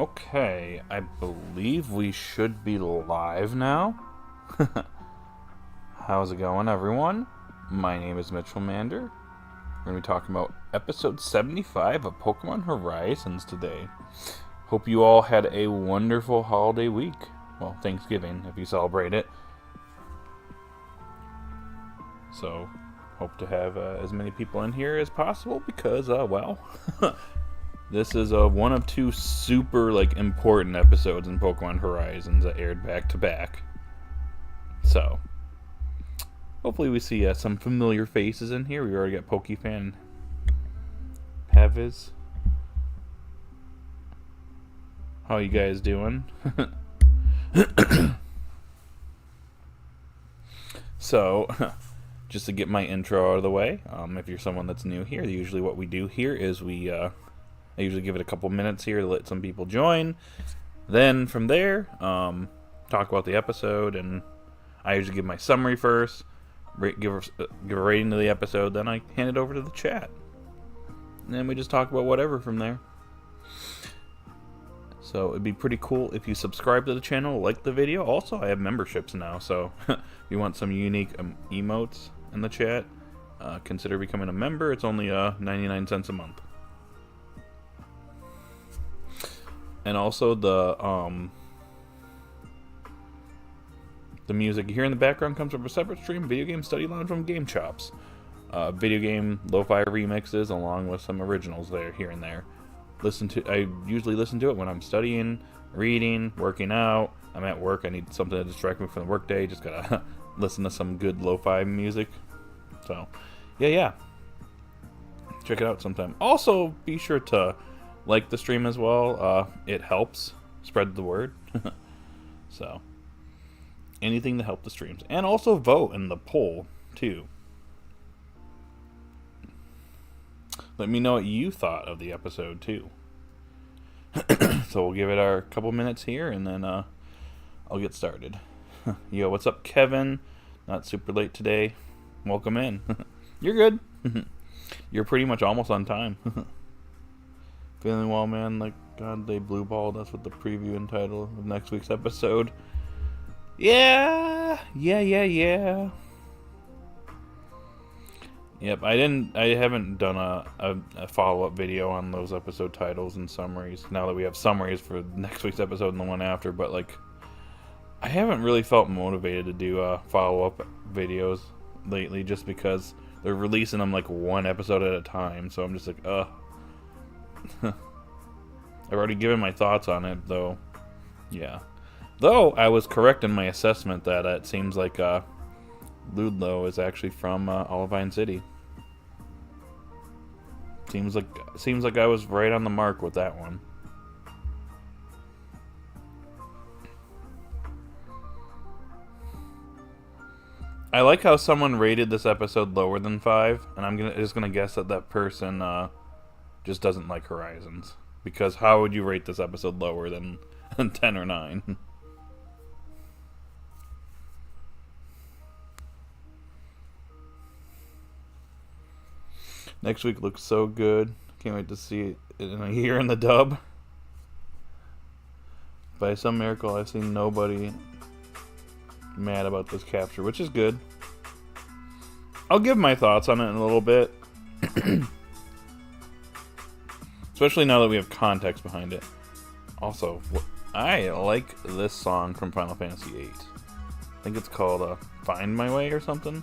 Okay, I believe we should be live now. How's it going, everyone? My name is Mitchell Mander. We're going to be talking about episode 75 of Pokemon Horizons today. Hope you all had a wonderful holiday week. Well, Thanksgiving, if you celebrate it. So, hope to have as many people in here as possible because, well... This is one of two super important episodes in Pokemon Horizons that aired back to back. So, hopefully we see some familiar faces in here. We already got Pokefan Paviz. How you guys doing? So, just to get my intro out of the way, if you're someone that's new here, usually what we do here is I usually give it a couple minutes here to let some people join. Then from there, talk about the episode, and I usually give my summary first, give a rating to the episode, then I hand it over to the chat. And then we just talk about whatever from there. So it'd be pretty cool if you subscribe to the channel, like the video. Also, I have memberships now, so if you want some unique emotes in the chat, consider becoming a member. It's only 99 cents a month. And also the music you hear in the background comes from a separate stream, Video Game Study Lounge from Game Chops. Video game lo-fi remixes along with some originals there, here and there. I usually listen to it when I'm studying, reading, working out. I'm at work, I need something to distract me from the workday. Just gotta listen to some good lo-fi music. So, yeah. Check it out sometime. Also, be sure to like the stream as well. It helps spread the word. So, anything to help the streams. And also vote in the poll, too. Let me know what you thought of the episode, too. So we'll give it our couple minutes here, and then I'll get started. Yo, what's up, Kevin? Not super late today. Welcome in. You're good. You're pretty much almost on time. Feeling well, man. Like, God, they blue ball. That's what the preview and title of next week's episode. Yeah. Yep, I haven't done a follow-up video on those episode titles and summaries. Now that we have summaries for next week's episode and the one after, but I haven't really felt motivated to do follow-up videos lately, just because they're releasing them one episode at a time. So I'm just like, ugh. I've already given my thoughts on it, though. Yeah. Though, I was correct in my assessment that it seems like Ludlow is actually from Olivine City. Seems like I was right on the mark with that one. I like how someone rated this episode lower than 5, and I'm just gonna guess that person just doesn't like Horizons. Because how would you rate this episode lower than 10 or 9? Next week looks so good. Can't wait to see it in a year in the dub. By some miracle, I've seen nobody mad about this capture, which is good. I'll give my thoughts on it in a little bit. Especially now that we have context behind it. Also, I like this song from Final Fantasy VIII. I think it's called Find My Way or something.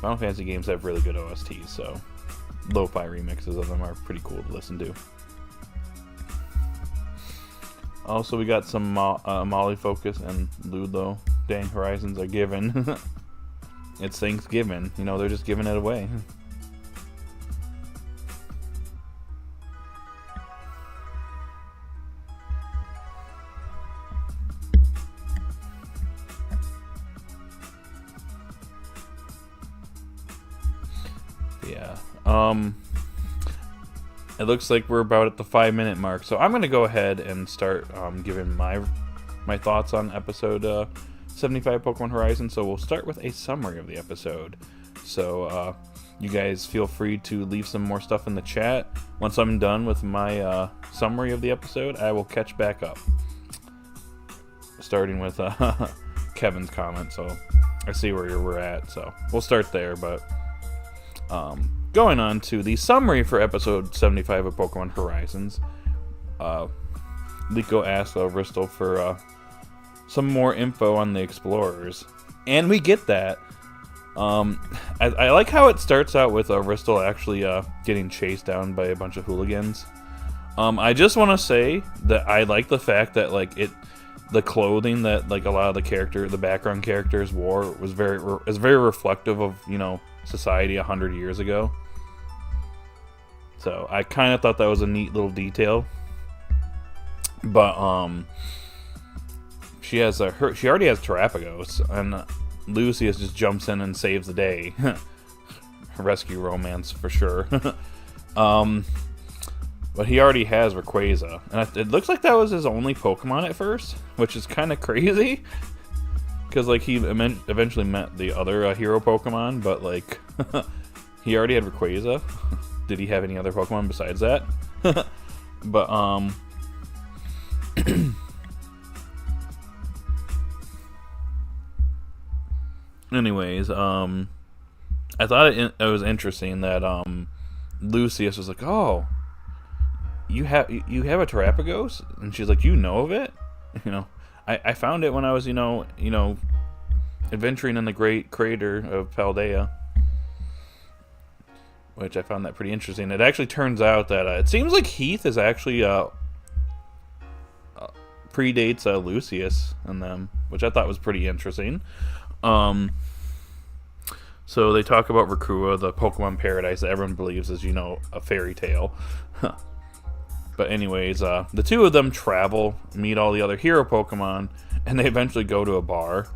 Final Fantasy games have really good OSTs, so lo-fi remixes of them are pretty cool to listen to. Also, we got some Molly Focus and Ludlow. Dang, Horizons are given. It's Thanksgiving. They're just giving it away. Yeah. It looks like we're about at the 5-minute mark, so I'm going to go ahead and start giving my thoughts on episode 75 Pokemon Horizon. So we'll start with a summary of the episode. So you guys feel free to leave some more stuff in the chat. Once I'm done with my summary of the episode, I will catch back up. Starting with Kevin's comment, so I see where we're at, so we'll start there, but going on to the summary for episode 75 of Pokemon Horizons. Liko asked Ristle for some more info on the explorers, and we get that. I like how it starts out with Ristle actually getting chased down by a bunch of hooligans. I just want to say that I like the fact that the clothing that a lot of the background characters wore was very reflective of society 100 years ago. So I kind of thought that was a neat little detail. But she already has Terapagos, and Lucius just jumps in and saves the day. Rescue romance for sure. But he already has Rayquaza, and it looks like that was his only Pokemon at first, which is kind of crazy. Because he eventually met the other hero Pokemon, but he already had Rayquaza. Did he have any other Pokemon besides that? But anyways, I thought it was interesting that Lucius was like, "Oh, you have a Terapagos?" And she's like, "You know of it?" I found it when I was adventuring in the Great Crater of Paldea, which I found that pretty interesting. It actually turns out that it seems like Heath is actually predates Lucius and them, which I thought was pretty interesting. So they talk about Rikua, the Pokemon paradise that everyone believes is, a fairy tale. But anyways, the two of them travel, meet all the other hero Pokemon, and they eventually go to a bar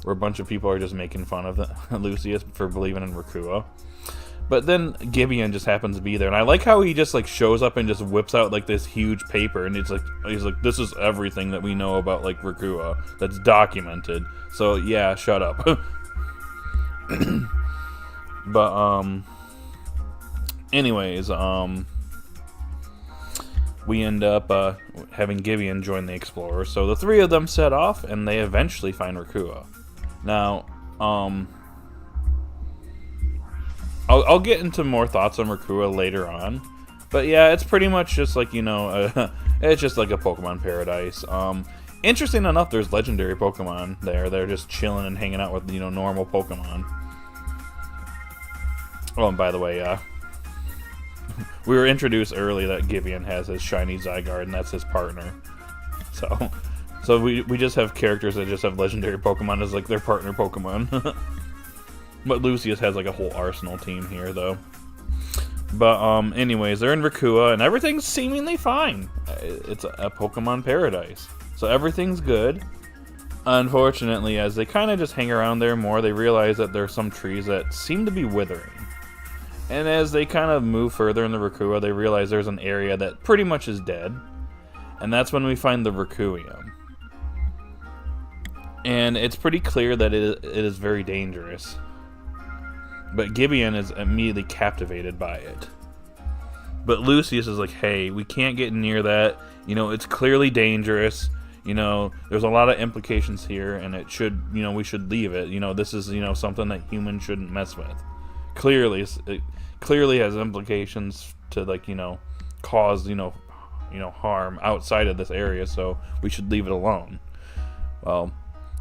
where a bunch of people are just making fun of Lucius for believing in Rikua. But then Gibeon just happens to be there, and I like how he just shows up and just whips out this huge paper, and he's like, "This is everything that we know about Rikua that's documented." So yeah, shut up. But anyways, we end up having Gibeon join the explorers. So the three of them set off, and they eventually find Rikua. Now, I'll get into more thoughts on Rikua later on, but yeah, it's pretty much just it's just like a Pokemon paradise. Interesting enough, there's legendary Pokemon there. They're just chilling and hanging out with normal Pokemon. Oh, and by the way, we were introduced early that Gibeon has his shiny Zygarde, and that's his partner. So we just have characters that just have legendary Pokemon as their partner Pokemon. But Lucius has a whole arsenal team here, though. But anyways, they're in Rikua, and everything's seemingly fine. It's a Pokemon paradise, so everything's good. Unfortunately, as they kind of just hang around there more, they realize that there are some trees that seem to be withering. And as they kind of move further in the Rikua, they realize there's an area that pretty much is dead. And that's when we find the Rikuium. And it's pretty clear that it is very dangerous. But Gibeon is immediately captivated by it. But Lucius is like, "Hey, we can't get near that. It's clearly dangerous. There's a lot of implications here, and it should, we should leave it. This is, something that humans shouldn't mess with. It clearly has implications to, cause, harm outside of this area, so we should leave it alone." Well,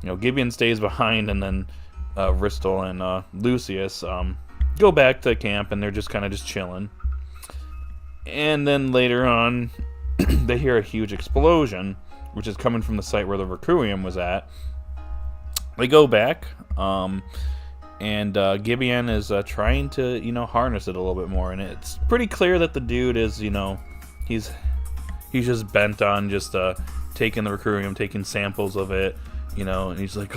Gibeon stays behind, and then Ristle and Lucius go back to camp, and they're just kind of chilling. And then later on, they hear a huge explosion, which is coming from the site where the Rikuium was at. They go back, and Gibeon is trying to, harness it a little bit more, and it's pretty clear that the dude is, he's just bent on just taking the Rikuium, taking samples of it, and he's like,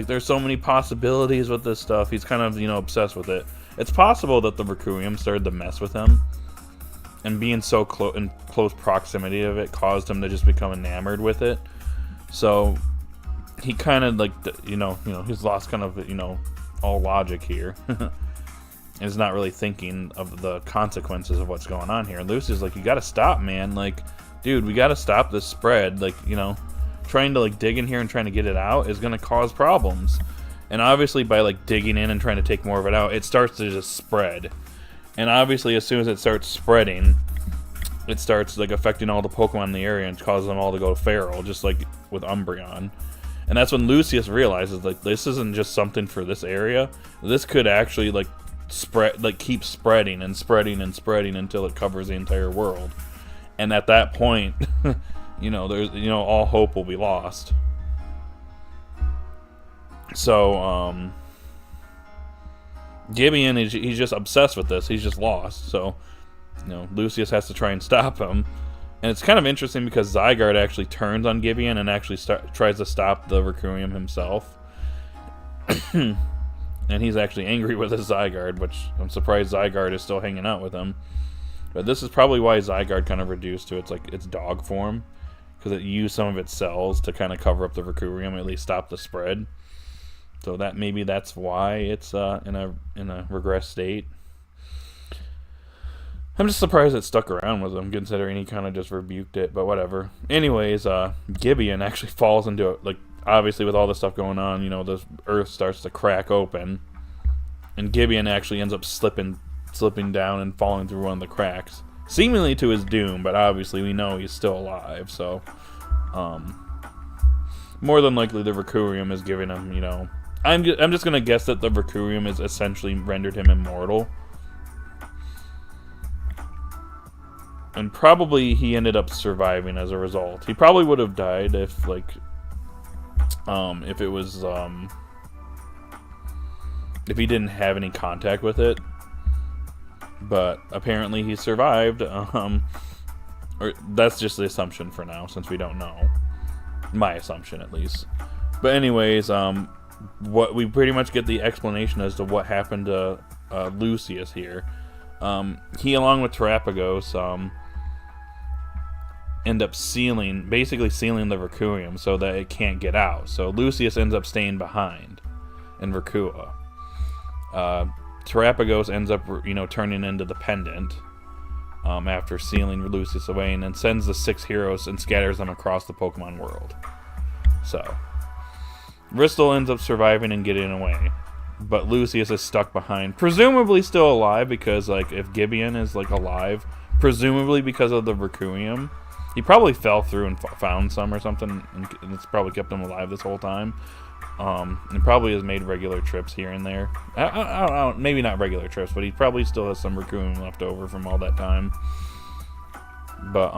there's so many possibilities with this stuff. He's kind of, obsessed with it. It's possible that the Rikuium started to mess with him, and being so in close proximity of it caused him to just become enamored with it. So he kind of he's lost kind of, all logic here. is not really thinking of the consequences of what's going on here. And Lucius like, you gotta stop, man. Like, dude, we gotta stop this spread. Like, you know, trying to like dig in here and trying to get it out is gonna cause problems. And obviously by like digging in and trying to take more of it out, it starts to just spread. And obviously as soon as it starts spreading, it starts like affecting all the Pokemon in the area and causes them all to go feral, just like with Umbreon. And that's when Lucius realizes like this isn't just something for this area. This could actually like spread, like keep spreading and spreading and spreading until it covers the entire world. And at that point, you know, there's, you know, all hope will be lost. So, Gideon, he's just obsessed with this. He's just lost. So, you know, Lucius has to try and stop him. And it's kind of interesting because Zygarde actually turns on Gideon and actually tries to stop the Recruium himself. And he's actually angry with his Zygarde, which I'm surprised Zygarde is still hanging out with him. But this is probably why Zygarde kind of reduced to its dog form, because it used some of its cells to kind of cover up the Recruium, at least stop the spread. So that maybe that's why it's in a regress state. I'm just surprised it stuck around with him, considering he kind of just rebuked it, but whatever. Anyways, Gideon actually falls into it, like, obviously with all this stuff going on, you know, the earth starts to crack open, and Gideon actually ends up slipping down and falling through one of the cracks, seemingly to his doom, but obviously we know he's still alive, so, more than likely the Recruium is giving him, you know, I'm just gonna guess that the Recruium has essentially rendered him immortal. And probably he ended up surviving as a result. He probably would have died if, like, if it was, if he didn't have any contact with it. But apparently he survived, or that's just the assumption for now, since we don't know. My assumption, at least. But anyways, what we pretty much get the explanation as to what happened to Lucius here. He, along with Terapagos, end up basically sealing the Recruium so that it can't get out. So Lucius ends up staying behind in Recua. Terapagos ends up, you know, turning into the pendant after sealing Lucius away, and then sends the 6 heroes and scatters them across the Pokemon world. So Ristle ends up surviving and getting away, but Lucius is stuck behind, presumably still alive, because like if Gideon is like alive, presumably because of the Recruium, he probably fell through and found some or something, and it's probably kept him alive this whole time. And probably has made regular trips here and there. I don't know, maybe not regular trips, but he probably still has some Recruium left over from all that time. But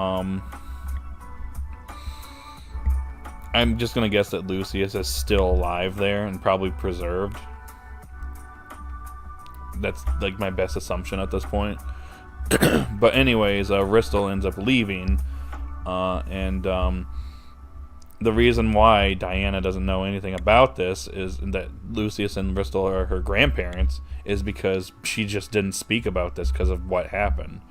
I'm just gonna guess that Lucius is still alive there and probably preserved. That's like my best assumption at this point. But anyways, Ristle ends up leaving, and the reason why Diana doesn't know anything about this is that Lucius and Ristle are her grandparents, is because she just didn't speak about this because of what happened.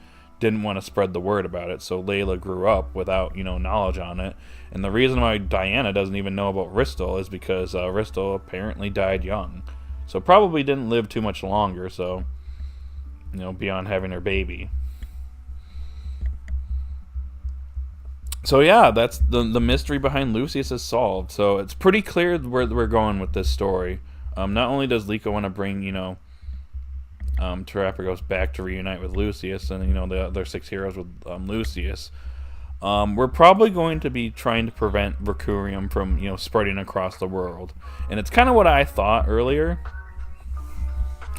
Didn't want to spread the word about it, so Layla grew up without, you know, knowledge on it. And the reason why Diana doesn't even know about Ristle is because Ristle apparently died young. So probably didn't live too much longer, so, you know, beyond having her baby. So yeah, that's the mystery behind Lucius is solved. So it's pretty clear where we're going with this story. Not only does Liko want to bring, you know, Terapagos back to reunite with Lucius, and, you know, the other 6 heroes with Lucius, we're probably going to be trying to prevent Recruium from, you know, spreading across the world. And it's kind of what I thought earlier.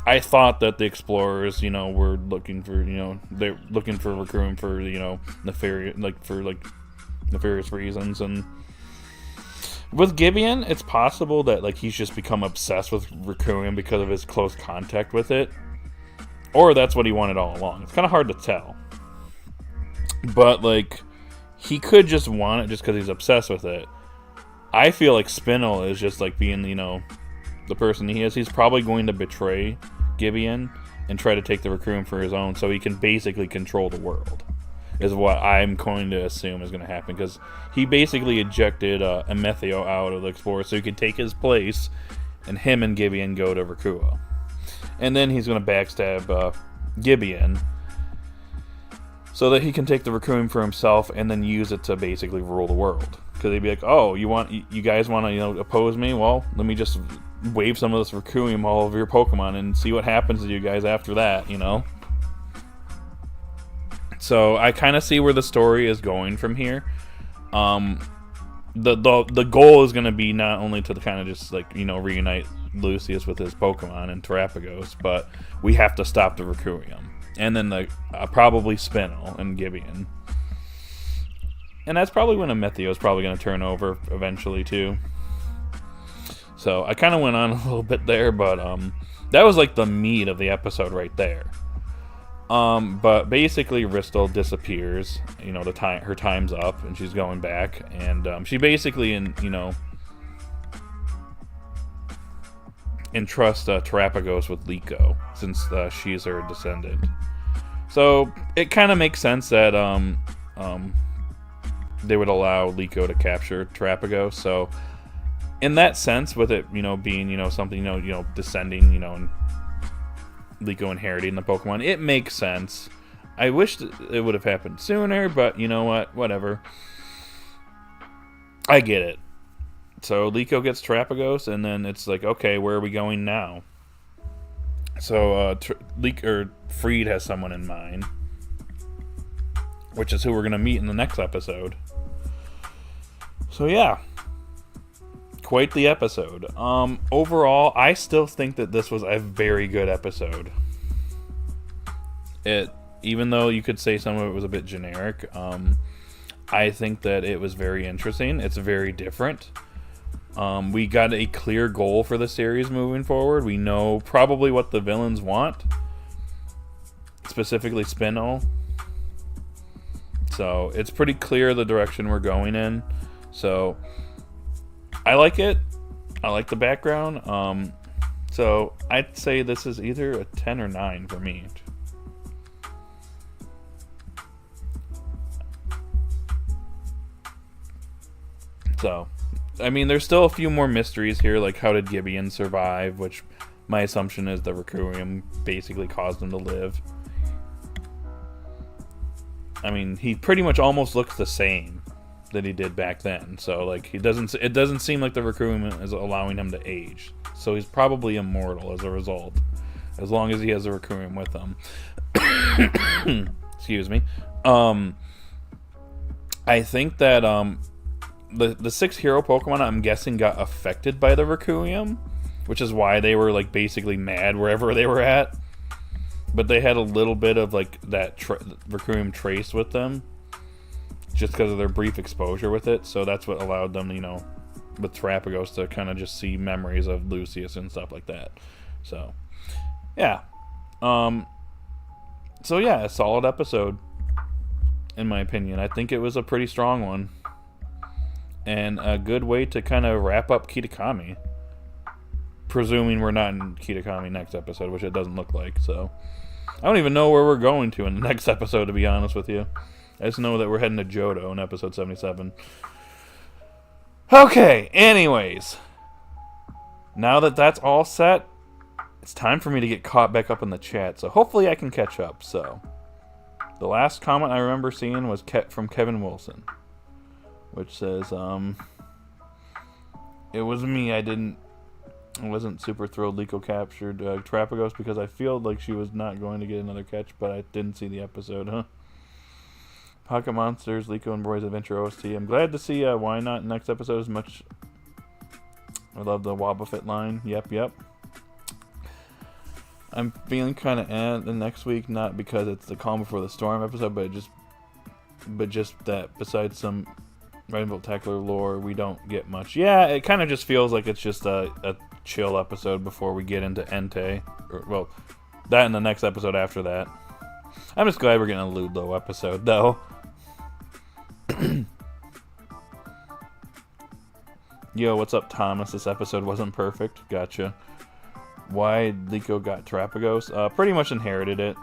I thought that the explorers, you know, were looking for, you know, they're looking for Recruium for, you know, nefarious reasons. And with Gideon, it's possible that, like, he's just become obsessed with Recruium because of his close contact with it, or that's what he wanted all along. It's kind of hard to tell, but like, he could just want it just because he's obsessed with it. I feel like Spinel is just like being, you know, the person he is. He's probably going to betray Gideon and try to take the Recruium for his own, so he can basically control the world, is what I'm going to assume is going to happen, because he basically ejected Amethio out of the Explorer so he could take his place, and him and Gideon go to Recua. And then he's going to backstab Gibeon so that he can take the Raccoon for himself and then use it to basically rule the world. Because they'd be like, oh, you guys want to oppose me? Well, let me just wave some of this Raccoon all over your Pokemon and see what happens to you guys after that, So I kind of see where the story is going from here. The goal is going to be not only to kind of just reunite Lucius with his Pokemon and Terapagos, but we have to stop the Raccoon. And then probably Spinel and Gibeon. And that's probably when Amethio is probably going to turn over eventually too. So I kind of went on a little bit there, but that was like the meat of the episode right there. But basically Ristle disappears. Her time's up and she's going back, and she basically entrusts Terapagos with Liko, since she's her descendant. So it kind of makes sense that they would allow Liko to capture Terapagos. So in that sense, with it being something descending and Liko inheriting the Pokemon, it makes sense. I wish it would have happened sooner, but you know what? Whatever. I get it. So Liko gets Terapagos, and then it's like, okay, where are we going now? So Freed has someone in mind, which is who we're going to meet in the next episode. So yeah, quite the episode. Overall, I still think that this was a very good episode. Even though you could say some of it was a bit generic, I think that it was very interesting. It's very different. We got a clear goal for the series moving forward. We know probably what the villains want, specifically Spinel. So it's pretty clear the direction we're going in. So I like it. I like the background. So I'd say this is either a 10 or 9 for me. So, I mean, there's still a few more mysteries here, like how did Gibeon survive, which my assumption is the Raccoon basically caused him to live. I mean, he pretty much almost looks the same that he did back then. So, like, it doesn't seem like the Raccoon is allowing him to age. So he's probably immortal as a result, as long as he has a Raccoon with him. Excuse me. I think that the 6 hero Pokemon, I'm guessing, got affected by the Raccoon, which is why they were like basically mad wherever they were at. But they had a little bit of like that Raccoon trace with them, just because of their brief exposure with it. So that's what allowed them, with Terapagos, to kind of just see memories of Lucius and stuff like that. So, yeah. So yeah, a solid episode, in my opinion. I think it was a pretty strong one. And a good way to kind of wrap up Kitakami. Presuming we're not in Kitakami next episode, which it doesn't look like. So I don't even know where we're going to in the next episode, to be honest with you. I just know that we're heading to Johto in episode 77. Okay, anyways. Now that that's all set, it's time for me to get caught back up in the chat. So hopefully I can catch up. So the last comment I remember seeing was from Kevin Wilson, which says, it was me. I wasn't super thrilled Liko captured Terapagos because I feel like she was not going to get another catch, but I didn't see the episode, huh? Pocket Monsters, Liko and Boy's Adventure OST. I'm glad to see Why Not next episode as much. I love the Wobbuffet line. Yep. I'm feeling kind of the next week, not because it's the Calm Before the Storm episode, but just that besides some Rainbow Tackler lore, we don't get much. Yeah, it kind of just feels like it's just a chill episode before we get into Entei. Well, that and the next episode after that. I'm just glad we're getting a Ludlow episode, though. Yo, what's up, Thomas? This episode wasn't perfect. Gotcha. Why Liko got Terapagos? Pretty much inherited it.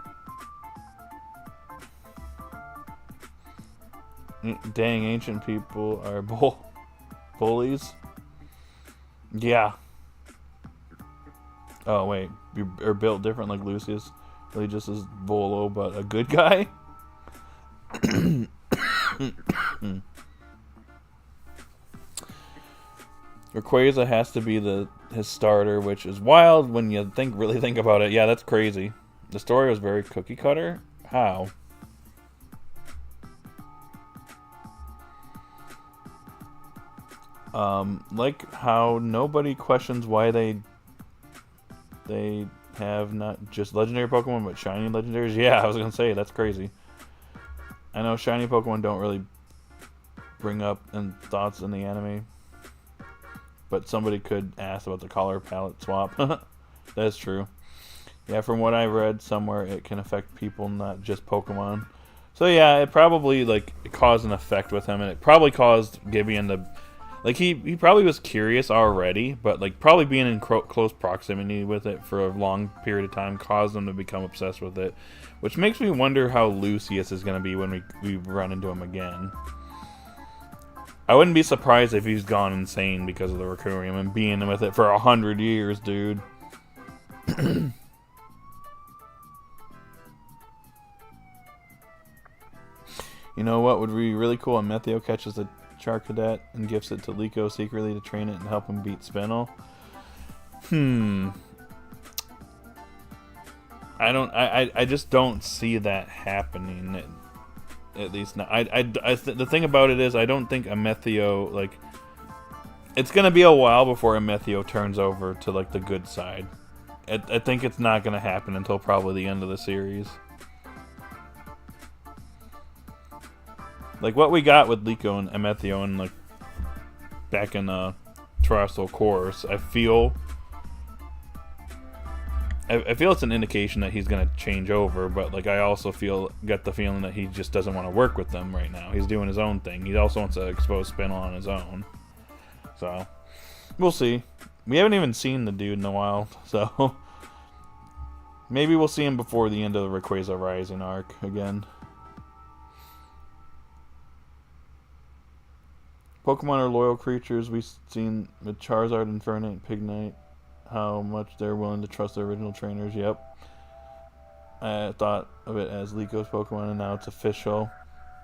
Dang, ancient people are bullies. Yeah. Oh, wait. You are built different like Lucius. Really just as Volo, but a good guy? Rayquaza has to be his starter, which is wild when you really think about it. Yeah, that's crazy. The story was very cookie cutter. How? Like how nobody questions why they have not just legendary Pokemon but shiny legendaries. Yeah, I was gonna say that's crazy. I know shiny Pokemon don't really bring up thoughts in the anime, but somebody could ask about the color palette swap. That's true. Yeah, from what I read somewhere, it can affect people, not just Pokemon. So yeah, it probably it caused an effect with him, and it probably caused Gideon to he probably was curious already, but probably being in close proximity with it for a long period of time caused him to become obsessed with it, which makes me wonder how Lucius is going to be when we run into him again. I wouldn't be surprised if he's gone insane because of the Requiem and being with it for 100 years, dude. You know what would be really cool? Amethio catches a Charcadet and gifts it to Liko secretly to train it and help him beat Spinel. I just don't see that happening. At least not. The thing about it is, I don't think Amethio, it's gonna be a while before Amethio turns over to the good side. I think it's not gonna happen until probably the end of the series. What we got with Liko and Amethio and back in Terrestrial Course, I feel it's an indication that he's gonna change over, but I also get the feeling that he just doesn't want to work with them right now. He's doing his own thing. He also wants to expose Spinel on his own. So we'll see. We haven't even seen the dude in a while, so maybe we'll see him before the end of the Rayquaza Rising arc again. Pokemon are loyal creatures. We've seen with Charizard and Pig Knight how much they're willing to trust their original trainers. Yep. I thought of it as Liko's Pokemon, and now it's official.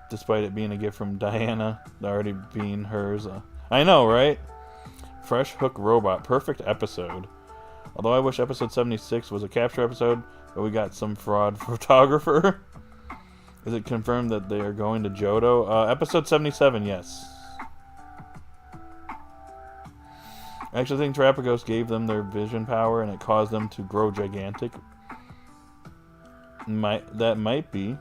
Despite it being a gift from Diana, already being hers. I know, right? Fresh Hook Robot. Perfect episode. Although I wish episode 76 was a capture episode, but we got some fraud photographer. Is it confirmed that they are going to Johto? Episode 77, yes. I actually think Terapagos gave them their vision power and it caused them to grow gigantic. That might be.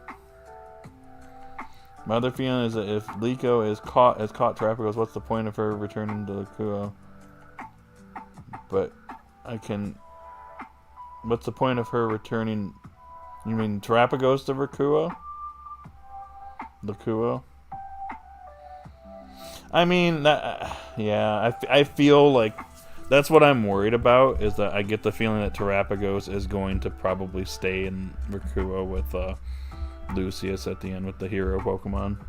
My other feeling is that if Liko has caught Terapagos, what's the point of her returning to Lukuo? But what's the point of her returning? You mean Terapagos to Lukuo? I mean, yeah, I feel like that's what I'm worried about, is that I get the feeling that Terapagos is going to probably stay in Rikuo with Lucius at the end with the hero Pokemon.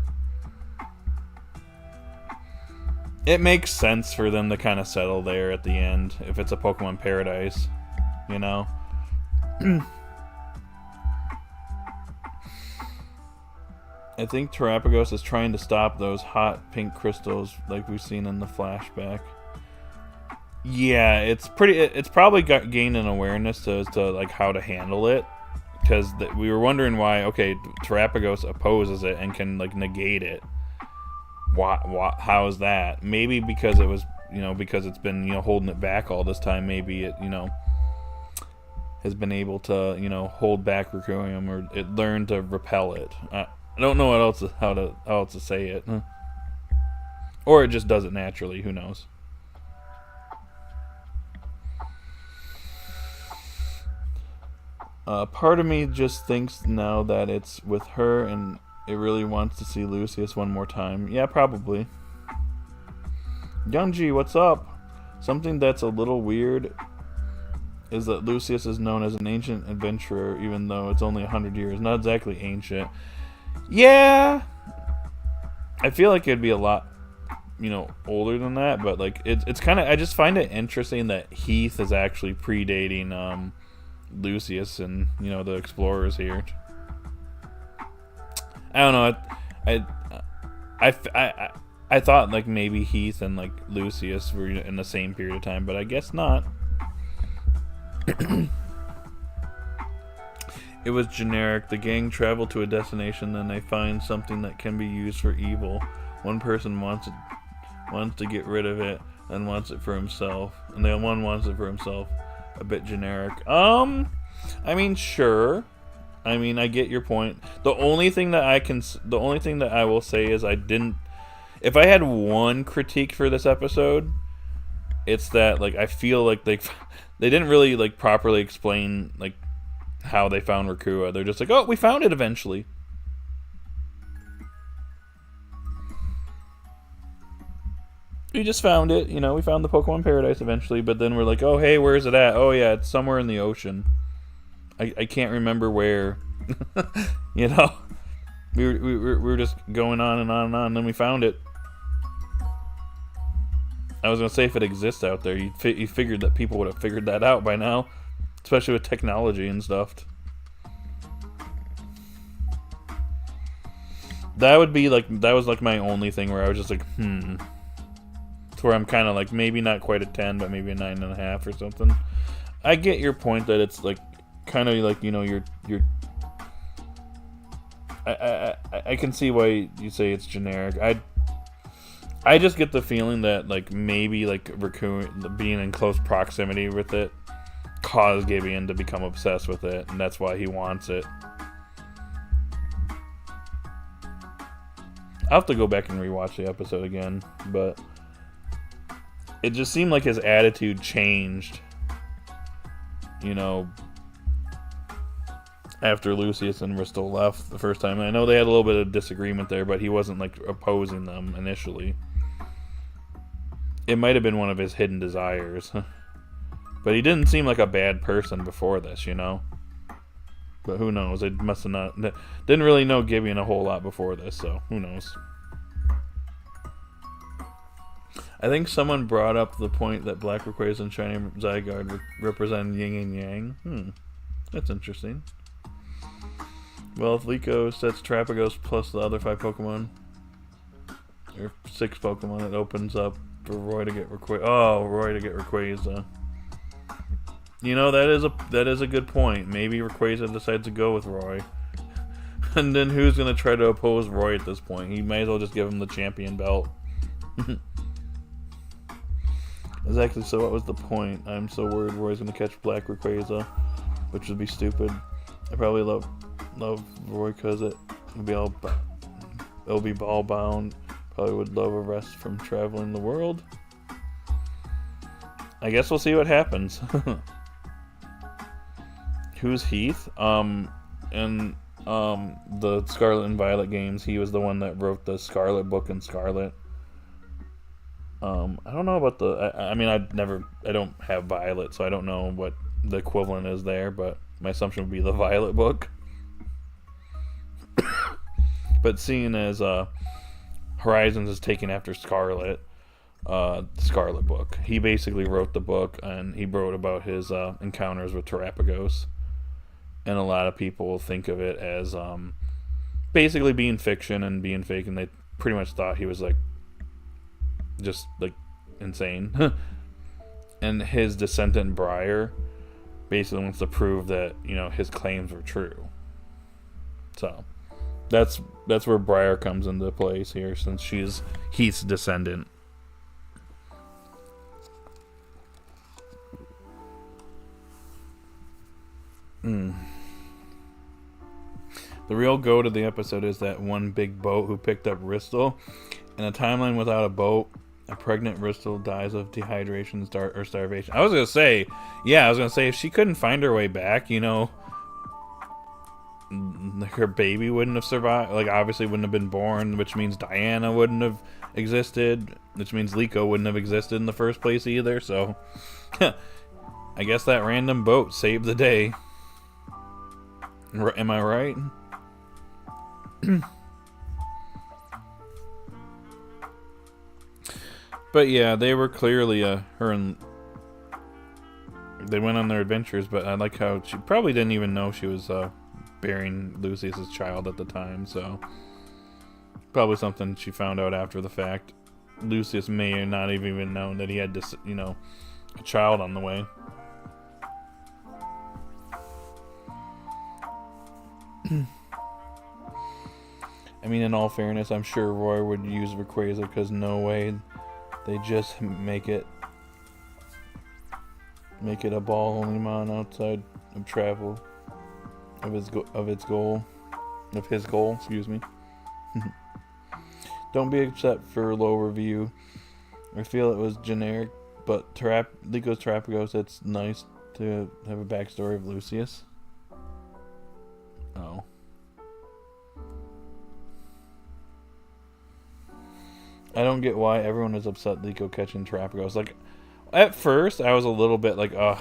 It makes sense for them to kind of settle there at the end, if it's a Pokemon Paradise, you know? I think Terapagos is trying to stop those hot pink crystals like we've seen in the flashback. Yeah, it's probably gained an awareness as to how to handle it, because we were wondering why. Okay, Terapagos opposes it and can negate it. How is that? Maybe because it was because it's been holding it back all this time. Maybe it has been able to hold back Requiem, or it learned to repel it. I don't know how else to say it. Or it just does it naturally, who knows. Part of me just thinks now that it's with her and it really wants to see Lucius one more time. Yeah, probably. Youngji, what's up? Something that's a little weird is that Lucius is known as an ancient adventurer, even though it's only 100 years. Not exactly ancient. Yeah, I feel like it'd be a lot older than that, but like it's kind of, I just find it interesting that Heath is actually predating Lucius and the explorers here. I don't know. I thought like maybe Heath and like Lucius were in the same period of time, but I guess not. It was generic. The gang travel to a destination, then they find something that can be used for evil. One person wants to get rid of it and wants it for himself, and the one wants it for himself. A bit generic. I mean, sure. I mean, I get your point. The only thing that I will say is if I had one critique for this episode, it's that like I feel like they didn't really like properly explain like how they found Rakua. They're just like, oh, we found it eventually. We just found it, we found the Pokemon Paradise eventually, but then we're like, oh, hey, where is it at? Oh, yeah, it's somewhere in the ocean. I can't remember where. We were just going on and on and on, and then we found it. I was going to say if it exists out there, you figured that people would have figured that out by now. Especially with technology and stuff. That was like my only thing where I was just like, It's where I'm kind of like maybe not quite a 10, but maybe a 9.5 or something. I get your point that it's like kind of like you're. I can see why you say it's generic. I just get the feeling that like maybe like Raccoon being in close proximity with it caused Gideon to become obsessed with it, and that's why he wants it. I'll have to go back and rewatch the episode again, but it just seemed like his attitude changed, after Lucius and Bristol left the first time. And I know they had a little bit of disagreement there, but he wasn't like opposing them initially. It might have been one of his hidden desires. But he didn't seem like a bad person before this, But who knows? It must have not... Didn't really know Gideon a whole lot before this, so who knows? I think someone brought up the point that Black Rayquaza and Shiny Zygarde represent yin and yang. That's interesting. Well, if Liko sets Terapagos plus the other 5 Pokemon, or 6 Pokemon, it opens up for Roy to get Rayquaza. Oh, Roy to get Rayquaza. That is a good point. Maybe Rayquaza decides to go with Roy. And then who's going to try to oppose Roy at this point? He might as well just give him the champion belt. Exactly, so what was the point? I'm so worried Roy's going to catch Black Rayquaza, which would be stupid. I probably love Roy because it'll be ball bound. Probably would love a rest from traveling the world. I guess we'll see what happens. Who's Heath? In the Scarlet and Violet games, he was the one that wrote the Scarlet book in Scarlet. I don't know about I don't have Violet, so I don't know what the equivalent is there, but my assumption would be the Violet book. But seeing as Horizons is taken after Scarlet, the Scarlet book, he basically wrote the book, and he wrote about his encounters with Terapagos. And a lot of people think of it as basically being fiction and being fake, and they pretty much thought he was like just like insane. And his descendant Brier basically wants to prove that his claims were true. So that's where Brier comes into place here, since she's Heath's descendant. The real goat of the episode is that one big boat who picked up Ristle. In a timeline without a boat, a pregnant Ristle dies of dehydration or starvation. I was going to say, if she couldn't find her way back, her baby wouldn't have survived. Like, obviously wouldn't have been born, which means Diana wouldn't have existed, which means Liko wouldn't have existed in the first place either. So, I guess that random boat saved the day. Am I right? But yeah, they were clearly her and they went on their adventures. But I like how she probably didn't even know she was bearing Lucius's child at the time. So probably something she found out after the fact. Lucius may not have even known that he had this, you know, a child on the way. I mean, in all fairness, I'm sure Roy would use Rayquaza because no way they just make it a ball only mon outside of travel of his goal, excuse me. Don't be upset for low review. I feel it was generic, but Liko's Terapagos, it's nice to have a backstory of Lucius. Oh. I don't get why everyone is upset Liko catching Terapagos. Like, at first, I was a little bit like, oh,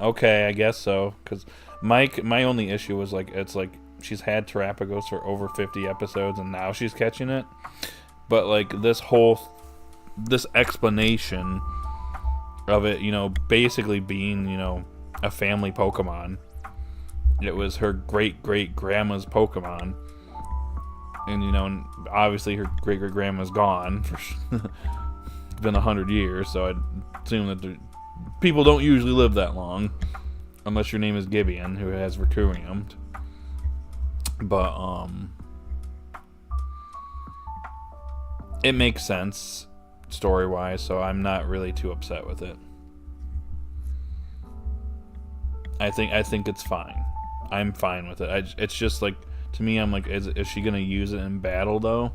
okay, I guess so. Because my only issue was, like, it's like, she's had Terapagos for over 50 episodes, and now she's catching it. But, like, this explanation of it, you know, basically being, you know, a family Pokemon. It was her great-great-grandma's Pokemon. And, you know, obviously her great-great-grandma's gone. It's been 100 years, so I'd assume that people don't usually live that long. Unless your name is Gibeon, who has Recurium. But, it makes sense, story-wise, so I'm not really too upset with it. I think it's fine. I'm fine with it. It's just like, to me, I'm like, is she gonna use it in battle though?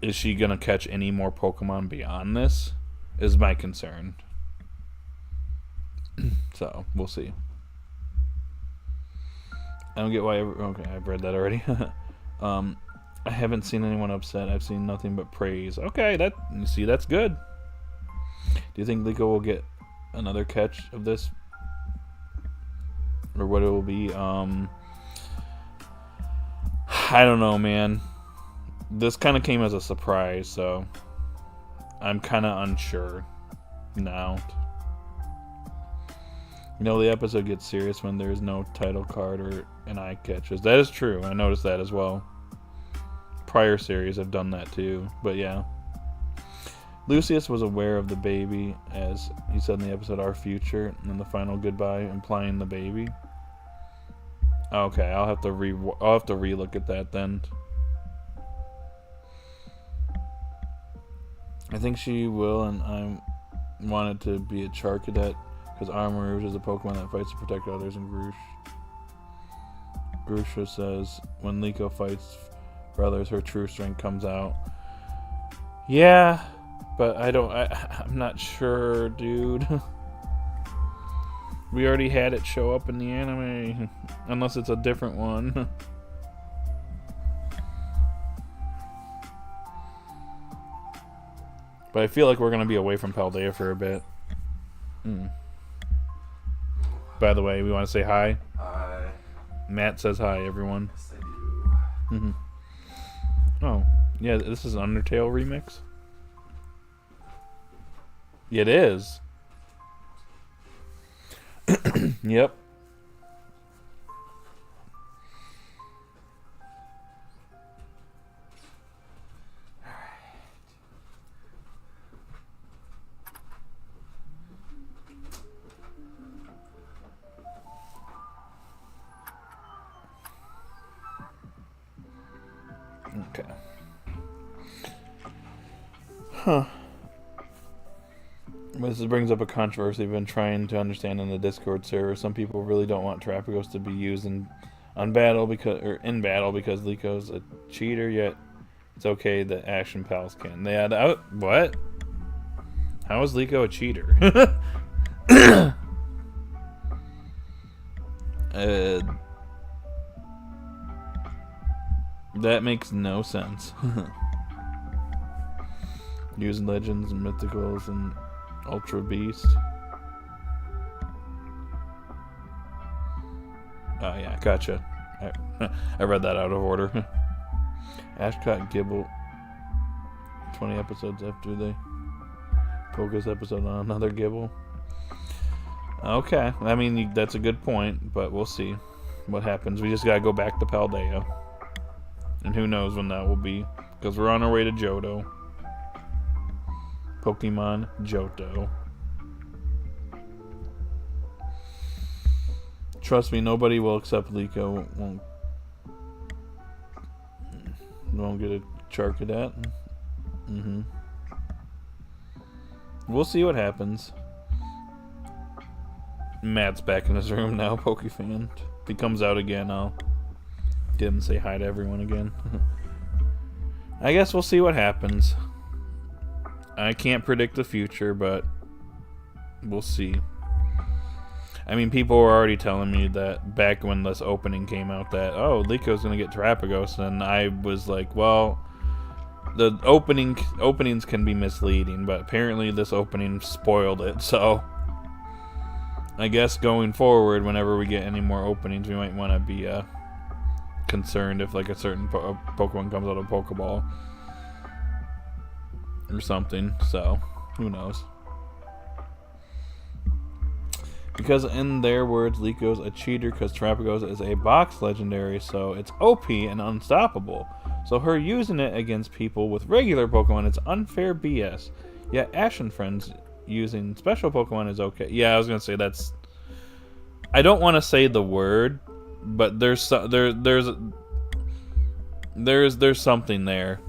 Is she gonna catch any more Pokemon beyond this? Is my concern. So we'll see. I don't get why. Okay, I've read that already. I haven't seen anyone upset. I've seen nothing but praise. Okay, that's good. Do you think Liko will get another catch of this? Or what it will be? I don't know, man. This kind of came as a surprise, so I'm kind of unsure now. You know, the episode gets serious when there's no title card or an eye catches. That is true. I noticed that as well. Prior series have done that too, but yeah. Lucius was aware of the baby, as he said in the episode, our future, and then the final goodbye, implying the baby. Okay, I'll have to relook at that then. I think she will, and I want it to be a Charcadet, because Armourouge is a Pokemon that fights to protect others, and Grusha says, when Liko fights for others, her true strength comes out. Yeah, but I'm not sure, dude. We already had it show up in the anime, unless it's a different one. But I feel like we're going to be away from Paldea for a bit. By the way, we want to say hi. Hi. Matt says hi, everyone. Yes, I do. Oh, yeah, this is an Undertale remix? It is. Yep. Okay. Huh. This brings up a controversy we've been trying to understand in the Discord server. Some people really don't want Terapagos to be used in battle because Liko's a cheater, yet it's okay that Action Pals can. Yeah, what? How is Liko a cheater? That makes no sense. Using legends and mythicals and Ultra Beast. Oh yeah, gotcha. I read that out of order. Ashcott Gibble 20 episodes after they focus episode on another Gibble. Okay, I mean, that's a good point, but we'll see what happens. We just gotta go back to Paldea. And who knows when that will be, because we're on our way to Johto. Pokemon Johto. Trust me, nobody will accept Liko. Won't get a Charcadet. We'll see what happens. Matt's back in his room now, Pokefan. If he comes out again, I'll get him to say hi to everyone again. I guess we'll see what happens. I can't predict the future, but we'll see. I mean, people were already telling me that back when this opening came out that, oh, Liko's gonna get Terapagos, and I was like, well, the openings can be misleading, but apparently this opening spoiled it, so I guess going forward, whenever we get any more openings, we might want to be concerned if like a certain Pokemon comes out of Pokeball or something, so who knows. Because in their words, Liko's a cheater because Terapagos is a box legendary, so it's OP and unstoppable. So her using it against people with regular Pokemon is unfair BS. Yet Ash and friends using special Pokemon is okay. Yeah, I was gonna say that's. I don't want to say the word, but there's something there.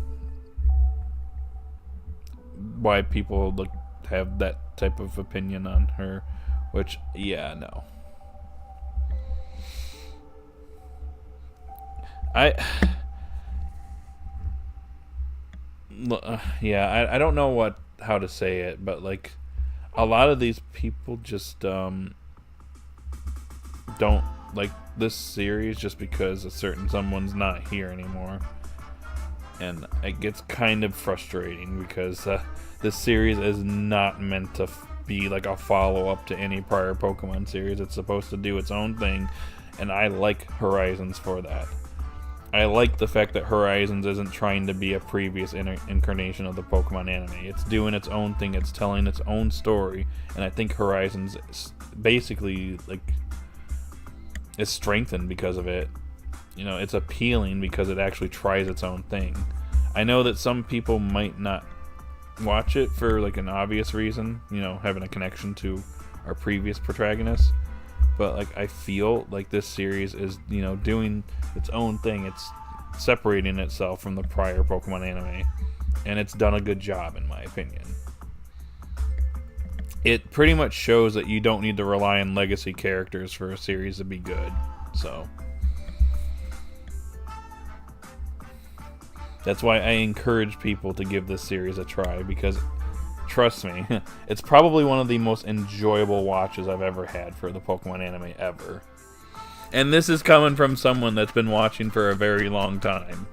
Why people have that type of opinion on her, which yeah, no. I don't know how to say it, but like a lot of these people just don't like this series just because someone's not here anymore, and it gets kind of frustrating because this series is not meant to be like a follow-up to any prior Pokemon series. It's supposed to do its own thing, and I like Horizons for that. I like the fact that Horizons isn't trying to be a previous incarnation of the Pokemon anime. It's doing its own thing. It's telling its own story, and I think Horizons basically is strengthened because of it. You know, it's appealing because it actually tries its own thing. I know that some people might not watch it for like an obvious reason, you know, having a connection to our previous protagonists. But like I feel like this series is, you know, doing its own thing. It's separating itself from the prior Pokemon anime, and it's done a good job in my opinion. It pretty much shows that you don't need to rely on legacy characters for a series to be good. So that's why I encourage people to give this series a try, because trust me, it's probably one of the most enjoyable watches I've ever had for the Pokemon anime ever. And this is coming from someone that's been watching for a very long time.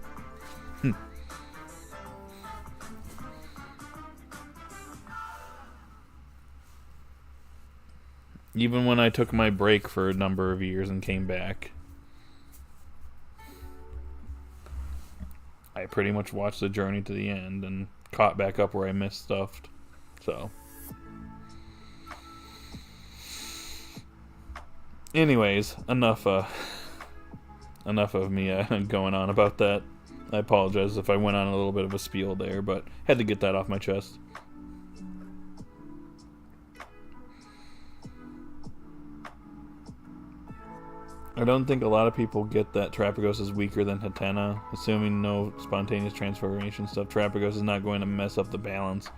Even when I took my break for a number of years and came back, I pretty much watched the journey to the end and caught back up where I missed stuff. So, anyways, enough of me going on about that. I apologize if I went on a little bit of a spiel there, but had to get that off my chest. I don't think a lot of people get that Terapagos is weaker than Hatena. Assuming no spontaneous transformation stuff, Terapagos is not going to mess up the balance.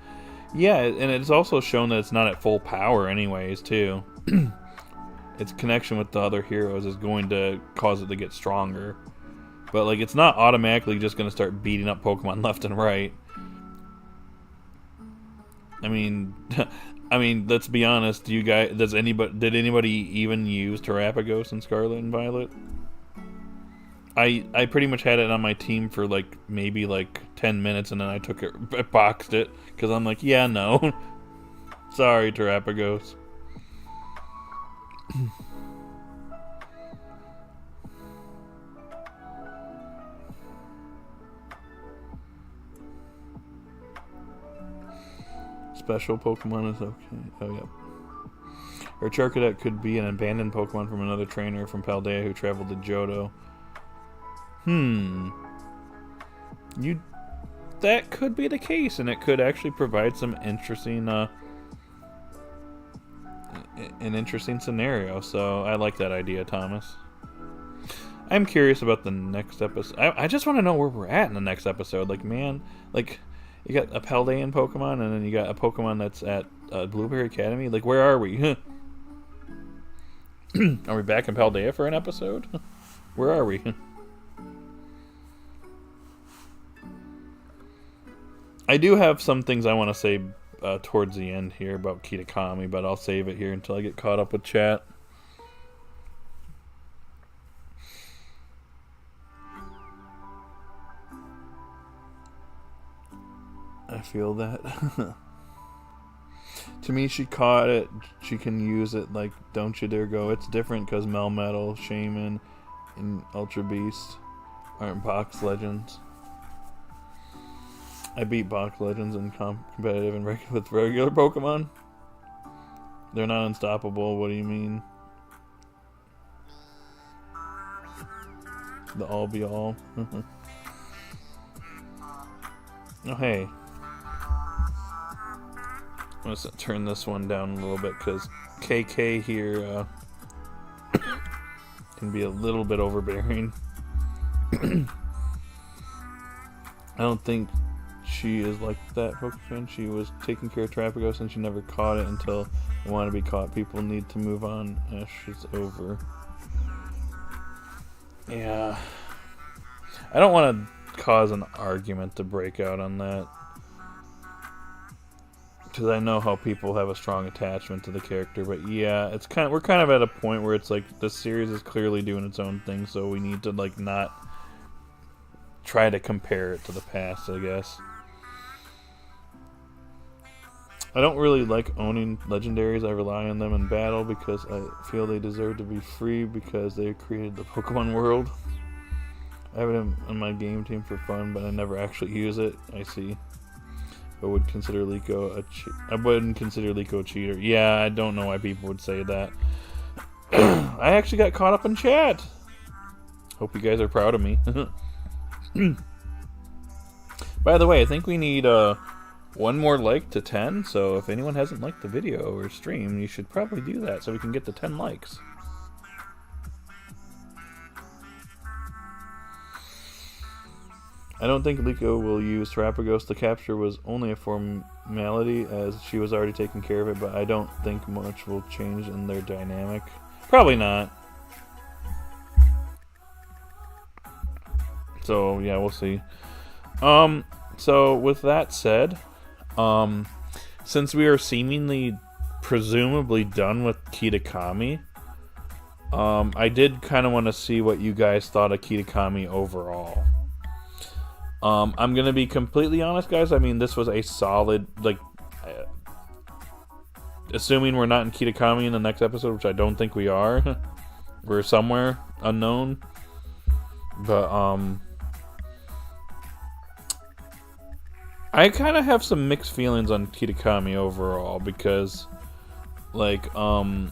Yeah, and it's also shown that it's not at full power anyways, too. Its connection with the other heroes is going to cause it to get stronger. But, like, it's not automatically just going to start beating up Pokemon left and right. I mean, let's be honest. Did anybody even use Terapagos in Scarlet and Violet? I pretty much had it on my team for maybe 10 minutes, and then I boxed it because I'm like, yeah, no, sorry, Terapagos. special Pokemon is okay. Oh, yep. Or Charcadet could be an abandoned Pokemon from another trainer from Paldea who traveled to Johto. That could be the case, and it could actually provide some interesting, an interesting scenario. So I like that idea, Thomas. I'm curious about the next episode. I just want to know where we're at in the next episode. Like, man, like, you got a Paldean Pokemon, and then you got a Pokemon that's at Blueberry Academy. Like, where are we? Are we back in Paldea for an episode? Where are we? I do have some things I want to say towards the end here about Kitakami, but I'll save it here until I get caught up with chat. I feel that. To me, she caught it. She can use it like Don't You Dare Go. It's different because Melmetal, Shaman, and Ultra Beast aren't Box Legends. I beat Box Legends in competitive and with regular Pokemon. They're not unstoppable. What do you mean? The all be all. Oh, hey. I'm going to turn this one down a little bit because KK here can be a little bit overbearing. I don't think she is like that Pokemon. She was taking care of Terapagos and she never caught it until it wanted to be caught. People need to move on. Ash is over. Yeah. I don't want to cause an argument to break out on that. Because I know how people have a strong attachment to the character, but yeah, we're kind of at a point where it's like the series is clearly doing its own thing, so we need to like not try to compare it to the past, I guess. I don't really like owning legendaries. I rely on them in battle because I feel they deserve to be free because they created the Pokemon world. I have it on my game team for fun, but I never actually use it. I see. I would consider Liko I wouldn't consider Liko a cheater. Yeah, I don't know why people would say that. I actually got caught up in chat. Hope you guys are proud of me. By the way, I think we need one more like to 10. So if anyone hasn't liked the video or stream, you should probably do that so we can get to 10 likes. I don't think Liko will use Terapagos. The capture was only a formality as she was already taking care of it, but I don't think much will change in their dynamic. Probably not. So, yeah, we'll see. So with that said, since we are seemingly, presumably done with Kitakami, I did kind of want to see what you guys thought of Kitakami overall. I'm gonna be completely honest, guys. I mean, this was a solid, like, assuming we're not in Kitakami in the next episode, which I don't think we are. We're somewhere unknown. But, I kind of have some mixed feelings on Kitakami overall because, like, okay,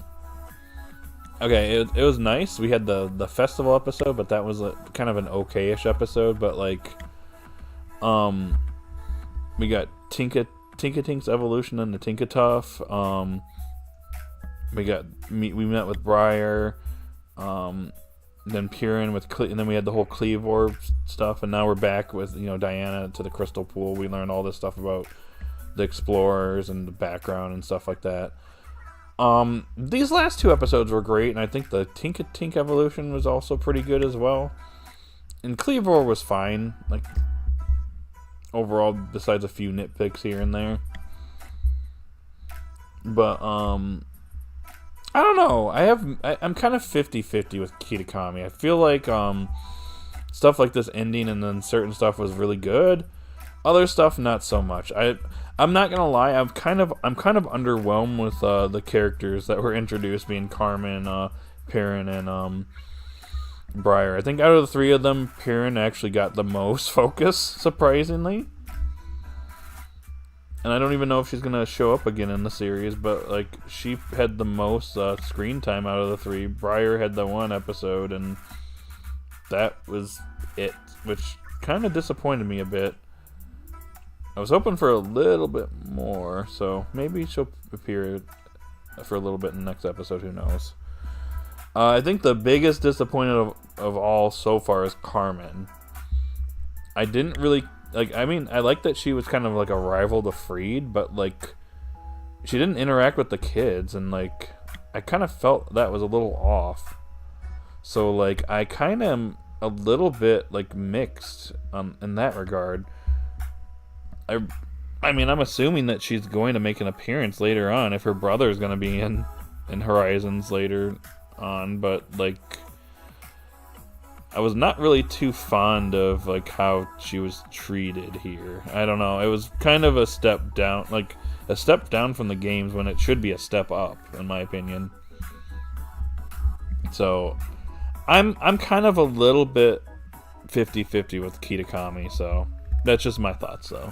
it was nice. We had the festival episode, but that was kind of an okay-ish episode, but, like, we got Tinkatink's evolution and the Tinkatuff. We met with Brier. Then Purin and then we had the whole Cleavor stuff, and now we're back with Diana to the Crystal Pool. We learned all this stuff about the explorers and the background and stuff like that. These last two episodes were great, and I think the Tinkatink evolution was also pretty good as well. And Cleavor was fine, like, overall, besides a few nitpicks here and there. But, I don't know. I'm kind of 50-50 with Kitakami. I feel like, stuff like this ending and then certain stuff was really good. Other stuff, not so much. I'm not gonna lie. I'm kind of underwhelmed with, the characters that were introduced, being Carmen, Perrin, and, Brier. I think out of the three of them, Perrin actually got the most focus, surprisingly. And I don't even know if she's gonna show up again in the series, but like she had the most screen time out of the three. Brier had the one episode, and that was it, which kind of disappointed me a bit. I was hoping for a little bit more, so maybe she'll appear for a little bit in the next episode. Who knows? I think the biggest disappointment of all so far is Carmen. I didn't really. Like, I mean, I like that she was kind of like a rival to Freed, but like, she didn't interact with the kids, and like, I kind of felt that was a little off. So like, I kind of am a little bit like mixed in that regard. I mean, I'm assuming that she's going to make an appearance later on if her brother is going to be in Horizons later on, but like, I was not really too fond of like how she was treated here. I don't know. It was kind of a step down, like a step down from the games when it should be a step up, in my opinion. So, I'm kind of a little bit 50-50 with Kitakami. So that's just my thoughts, though.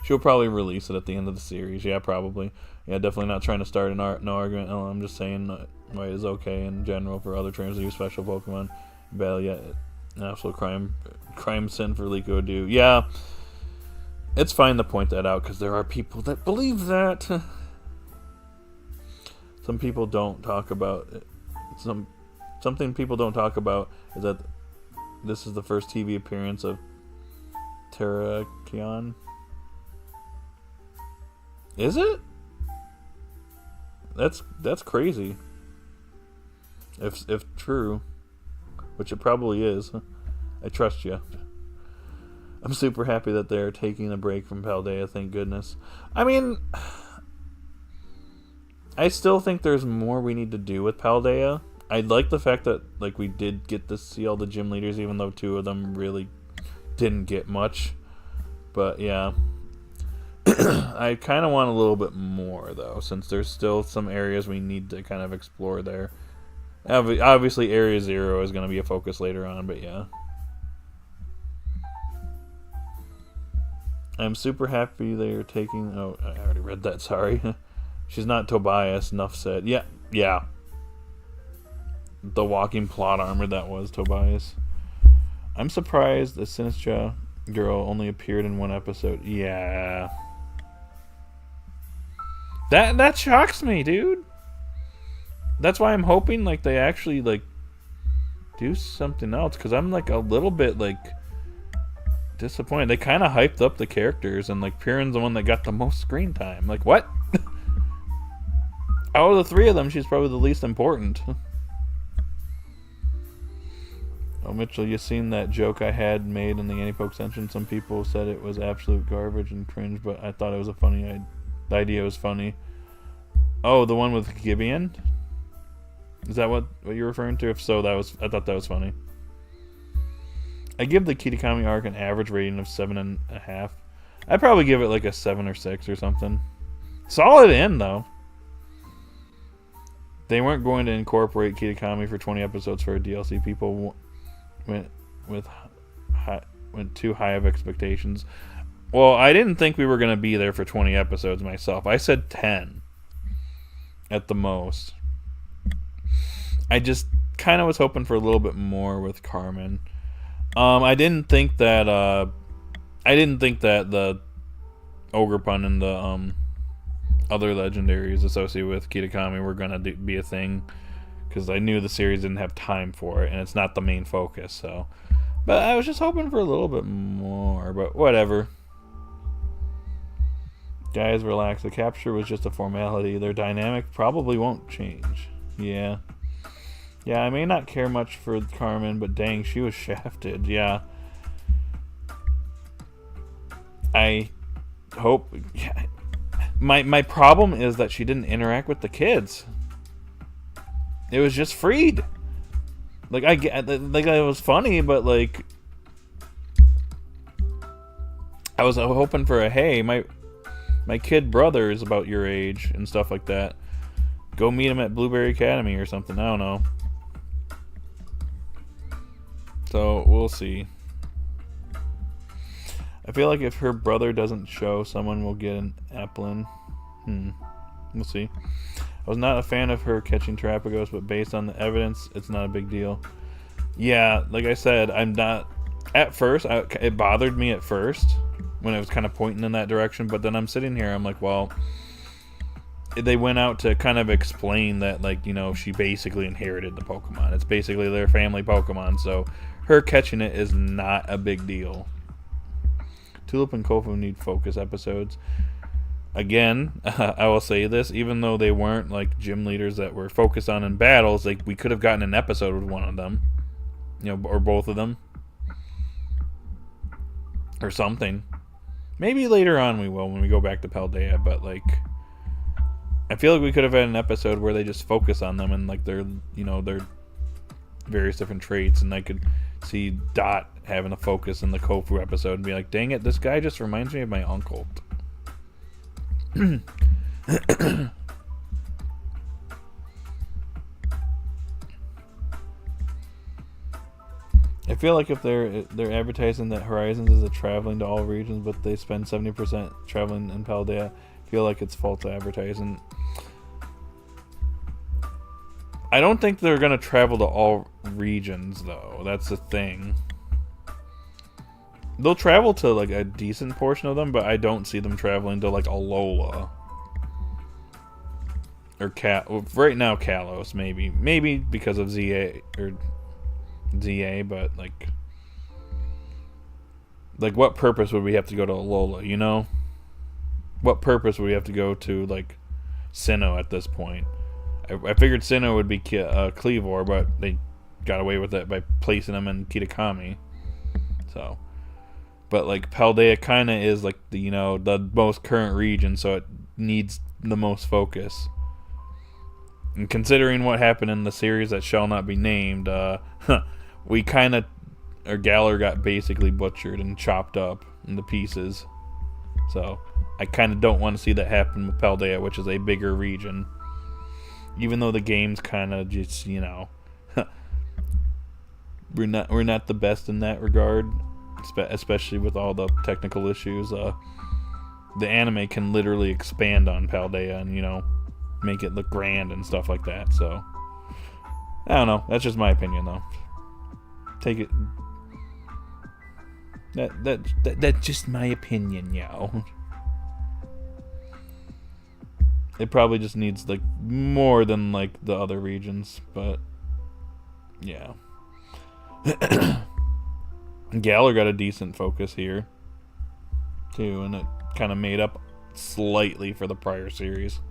She'll probably release it at the end of the series. Yeah, probably. Yeah, definitely not trying to start no argument. No, I'm just saying why it's okay in general for other trainers to use special Pokemon. Battle yet an absolute crime sin for Liko to do. Yeah, it's fine to point that out because there are people that believe that. Some people don't talk about it. Something people don't talk about is that this is the first TV appearance of Terra Keon. Is it? That's crazy. If true, which it probably is. I trust you. I'm super happy that they're taking a break from Paldea, thank goodness. I mean, I still think there's more we need to do with Paldea. I like the fact that like we did get to see all the gym leaders, even though two of them really didn't get much. But yeah. I kind of want a little bit more, though, since there's still some areas we need to kind of explore there. Obviously, Area 0 is going to be a focus later on, but yeah. I'm super happy they're taking... Oh, I already read that, sorry. She's not Tobias, enough said. Yeah. The walking plot armor that was Tobias. I'm surprised the Sinistra girl only appeared in one episode. Yeah. That shocks me, dude. That's why I'm hoping like they actually like do something else, because I'm like a little bit like disappointed. They kind of hyped up the characters, and like Piran's the one that got the most screen time. Like, what? Out of the three of them, she's probably the least important. Oh, Mitchell, you seen that joke I had made in the anipoke section? Some people said it was absolute garbage and cringe, but I thought it was the idea was funny. Oh, the one with Gibeon? Is that what you're referring to? If so, I thought that was funny. I give the Kitakami arc an average rating of 7.5. I'd probably give it like a 7 or 6 or something. Solid end, though. They weren't going to incorporate Kitakami for 20 episodes for a DLC. People went too high of expectations. Well, I didn't think we were going to be there for 20 episodes myself. I said 10 at the most. I just kind of was hoping for a little bit more with Carmen. I didn't think that the Ogerpun and the other legendaries associated with Kitakami were going to be a thing, because I knew the series didn't have time for it, and it's not the main focus. So, but I was just hoping for a little bit more, but whatever. Guys, relax. The capture was just a formality. Their dynamic probably won't change. Yeah, I may not care much for Carmen, but dang, she was shafted. Yeah. I hope... Yeah. My problem is that she didn't interact with the kids. It was just Freed. Like, it was funny, but like... I was hoping for a, hey, my kid brother is about your age and stuff like that. Go meet him at Blueberry Academy or something. I don't know. So we'll see. I feel like if her brother doesn't show, someone will get an Applin. We'll see. I was not a fan of her catching Terapagos, but based on the evidence, it's not a big deal. Yeah, like I said, I'm not... At first, it bothered me at first when it was kind of pointing in that direction, but then I'm sitting here, I'm like, well... They went out to kind of explain that, like, you know, she basically inherited the Pokemon. It's basically their family Pokemon, so her catching it is not a big deal. Tulip and Kofu need focus episodes. Again, I will say this, even though they weren't like gym leaders that were focused on in battles, like we could have gotten an episode with one of them, you know, or both of them, or something. Maybe later on we will when we go back to Paldea, but like, I feel like we could have had an episode where they just focus on them and like their, you know, their various different traits, and I could see Dot having a focus in the Kofu episode and be like, dang it, this guy just reminds me of my uncle. I feel like if they're advertising that Horizons is a traveling to all regions, but they spend 70% traveling in Paldea, I feel like it's false advertising. I don't think they're gonna travel to all regions though. That's the thing. They'll travel to like a decent portion of them, but I don't see them traveling to like Alola or right now Kalos, maybe because of ZA or ZA, but like what purpose would we have to go to Alola? You know, what purpose would we have to go to like Sinnoh at this point? I figured Sinnoh would be Cleavor, but they got away with it by placing them in Kitakami. So. But like Paldea kind of is like the, you know, the most current region, so it needs the most focus. And considering what happened in the series that shall not be named, we kind of, or Galar got basically butchered and chopped up into pieces. So I kind of don't want to see that happen with Paldea, which is a bigger region. Even though the game's kind of just, you know, we're not the best in that regard. Especially with all the technical issues, the anime can literally expand on Paldea and, you know, make it look grand and stuff like that. So I don't know. That's just my opinion, though. Take it. That's just my opinion, yo. It probably just needs like more than like the other regions, but yeah. Galar got a decent focus here too, and it kind of made up slightly for the prior series.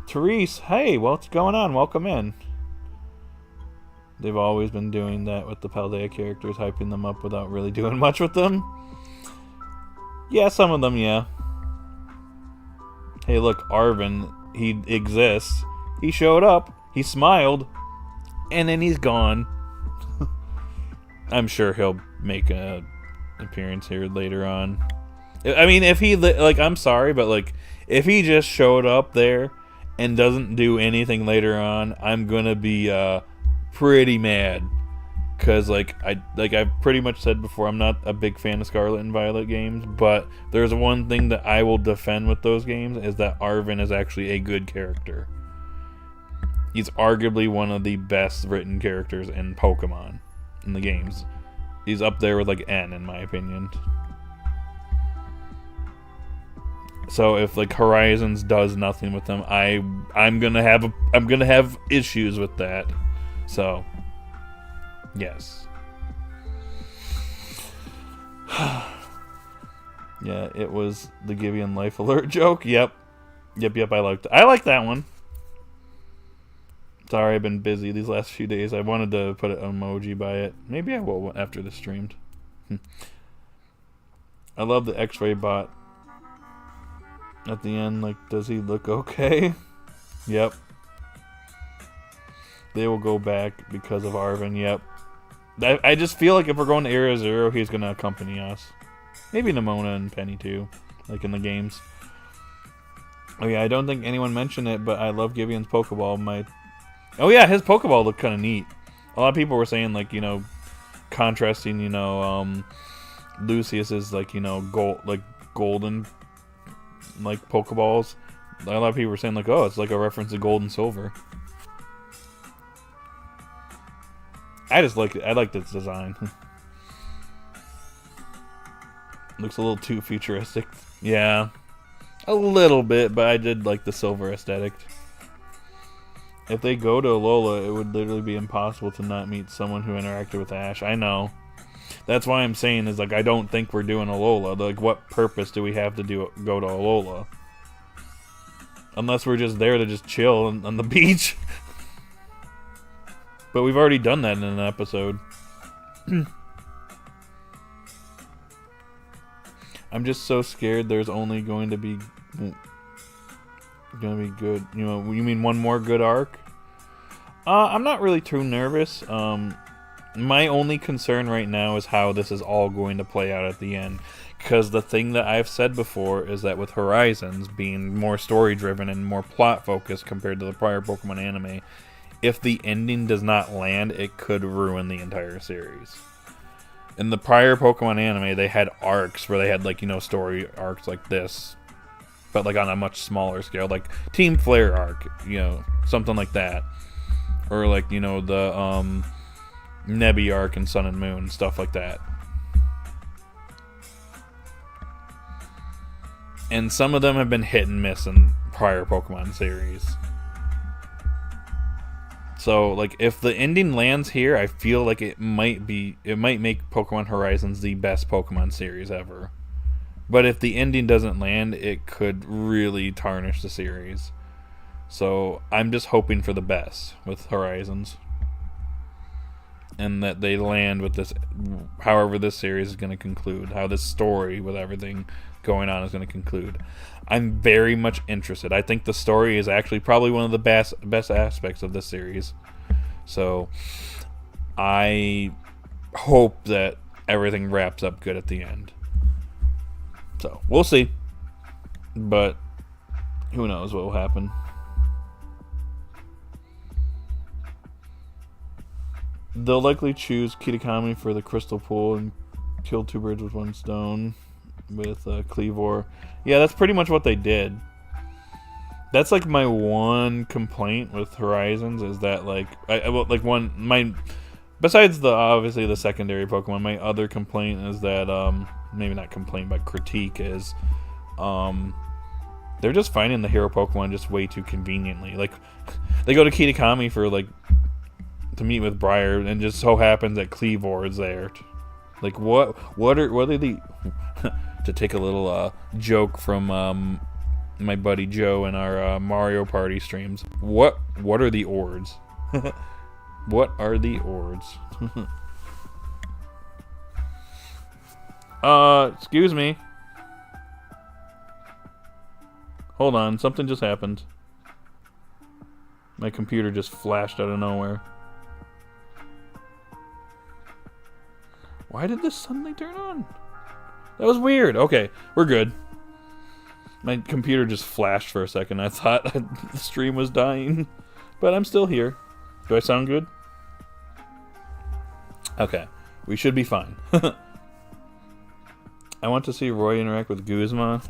Therese, hey, what's going on? Welcome in. They've always been doing that with the Paldea characters, hyping them up without really doing much with them. Yeah, some of them, yeah. Hey, look, Arven, he exists. He showed up, he smiled, and then he's gone. I'm sure he'll make an appearance here later on. I mean, if he, like, I'm sorry, but, like, if he just showed up there and doesn't do anything later on, I'm gonna be, pretty mad. Because, like, I've pretty much said before, I'm not a big fan of Scarlet and Violet games, but there's one thing that I will defend with those games, is that Arven is actually a good character. He's arguably one of the best written characters in Pokemon. In the games. He's up there with like N, in my opinion. So if like Horizons does nothing with them, I'm gonna have issues with that. So yes. Yeah, it was the Gideon Life Alert joke. Yep, I like that one. Sorry, I've been busy these last few days. I wanted to put an emoji by it. Maybe I will after this streamed. I love the X-ray bot. At the end, like, does he look okay? Yep. They will go back because of Arven. Yep. I just feel like if we're going to Area Zero, he's going to accompany us. Maybe Nimona and Penny too, like in the games. Oh yeah, I don't think anyone mentioned it, but I love Gideon's Pokeball. Oh yeah, his Pokeball looked kind of neat. A lot of people were saying, like, you know, contrasting, you know, Lucius is like, you know, golden, like Pokeballs. A lot of people were saying, like, oh, it's like a reference to gold and silver. I just like it. I like this design. Looks a little too futuristic. Yeah, a little bit, but I did like the silver aesthetic. If they go to Alola, it would literally be impossible to not meet someone who interacted with Ash. I know. That's why I'm saying is, like, I don't think we're doing Alola. Like, what purpose do we have to go to Alola? Unless we're just there to just chill on the beach. But we've already done that in an episode. I'm just so scared there's only going to be good. You know, you mean one more good arc? I'm not really too nervous. My only concern right now is how this is all going to play out at the end. Because the thing that I've said before is that with Horizons being more story-driven and more plot-focused compared to the prior Pokemon anime, if the ending does not land, it could ruin the entire series. In the prior Pokemon anime, they had arcs where they had, like, you know, story arcs like this, but like on a much smaller scale, like Team Flare arc, you know, something like that, or like, you know, the Nebby arc in Sun and Moon, stuff like that. And some of them have been hit and miss in prior Pokemon series. So, like, if the ending lands here, I feel like it might make Pokemon Horizons the best Pokemon series ever. But if the ending doesn't land, it could really tarnish the series. So, I'm just hoping for the best with Horizons. And that they land with this, however this series is going to conclude. How this story with everything going on is going to conclude. I'm very much interested. I think the story is actually probably one of the best aspects of this series. So, I hope that everything wraps up good at the end. So, we'll see. But, who knows what will happen. They'll likely choose Kitakami for the Crystal Pool and kill two birds with one stone with Cleavor. Yeah, that's pretty much what they did. That's like my one complaint with Horizons is that, like, besides the obviously the secondary Pokemon, my other complaint is that maybe not complaint but critique is they're just finding the hero Pokemon just way too conveniently. Like, they go to Kitakami for, like, to meet with Brier, and just so happens that Cleavor is there. Like, what are the to take a little joke from my buddy Joe in our Mario Party streams. What are the Ords? What are the Ords? Excuse me. Hold on, something just happened. My computer just flashed out of nowhere. Why did this suddenly turn on? That was weird. Okay, we're good. My computer just flashed for a second. I thought the stream was dying. But I'm still here. Do I sound good? Okay, we should be fine. I want to see Roy interact with Guzma.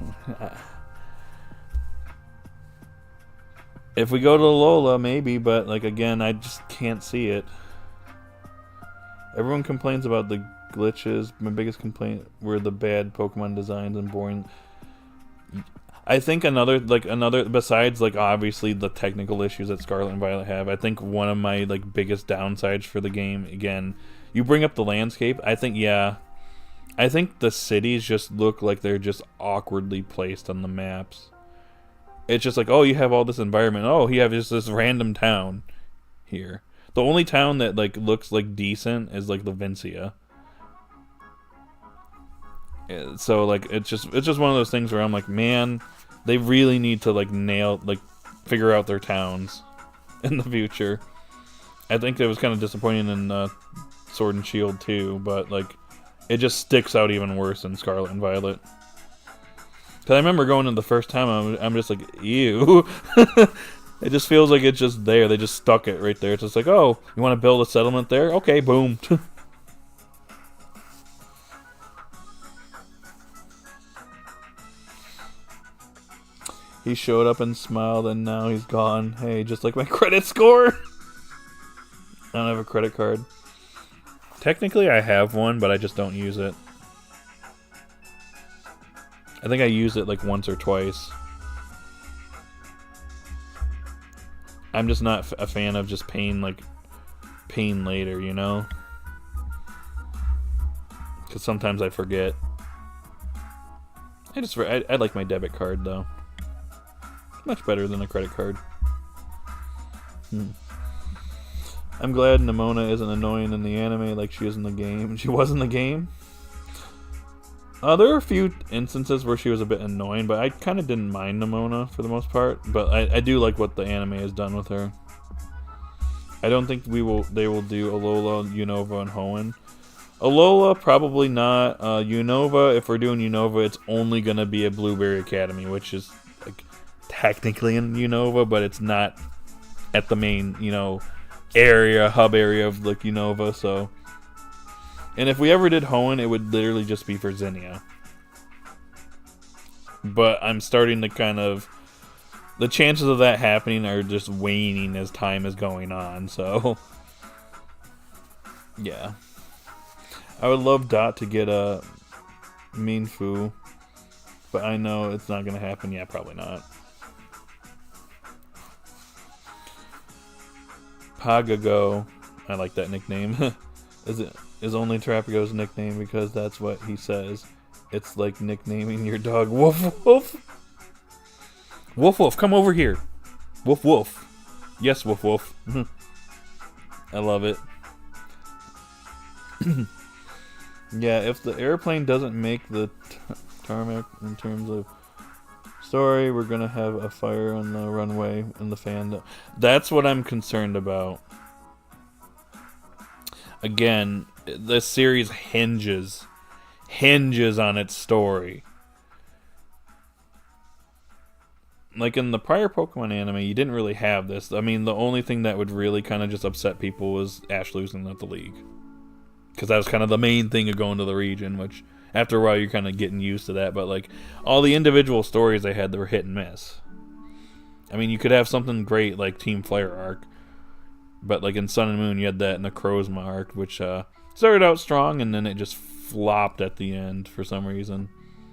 If we go to Lola, maybe, but, like, again, I just can't see it. Everyone complains about the glitches. My biggest complaint were the bad Pokemon designs and boring. I think another, besides, like, obviously the technical issues that Scarlet and Violet have, I think one of my, like, biggest downsides for the game, again, you bring up the landscape, I think the cities just look like they're just awkwardly placed on the maps. It's just like, oh, you have all this environment. Oh, you have just this random town here. The only town that, like, looks, like, decent is, like, Levincia. So, like, it's just one of those things where I'm like, man, they really need to, like, figure out their towns in the future. I think it was kind of disappointing in Sword and Shield too, but, like, it just sticks out even worse in Scarlet and Violet. Because I remember going in the first time, I'm just like, ew. It just feels like it's just there. They just stuck it right there. It's just like, oh, you want to build a settlement there? Okay, boom. He showed up and smiled, and now he's gone. Hey, just like my credit score. I don't have a credit card. Technically, I have one, but I just don't use it. I think I used it like once or twice. I'm just not a fan of just paying later, you know? Because sometimes I forget. I like my debit card, though. Much better than a credit card. I'm glad Nimona isn't annoying in the anime like she is in the game. She was in the game. There are a few instances where she was a bit annoying, but I kind of didn't mind Nimona for the most part. But I do like what the anime has done with her. I don't think they will do Alola, Unova, and Hoenn. Alola, probably not. Unova, if we're doing Unova, it's only going to be a Blueberry Academy, which is like technically in Unova, but it's not at the main, hub area of like Unova, so. And if we ever did Hoenn, it would literally just be for Zinnia. But I'm starting to kind of... The chances of that happening are just waning as time is going on, so... Yeah. I would love Dot to get a Minfu, but I know it's not going to happen. Yeah, probably not. Pagago. I like that nickname. Is only Terapagos' nickname because that's what he says. It's like nicknaming your dog Woof Woof. Woof Woof, come over here. Woof Woof. Yes, Woof Woof. I love it. Yeah, if the airplane doesn't make the tarmac in terms of story, we're gonna have a fire on the runway in the fandom. That's what I'm concerned about. Again, the series hinges on its story. Like in the prior Pokemon anime, you didn't really have this. I mean, the only thing that would really kind of just upset people was Ash losing at the league. Because that was kind of the main thing of going to the region, which after a while you're kind of getting used to that. But like all the individual stories they had, they were hit and miss. I mean, you could have something great like Team Flare arc. But like in Sun and Moon, you had that Necrozma arc, which started out strong, and then it just flopped at the end for some reason.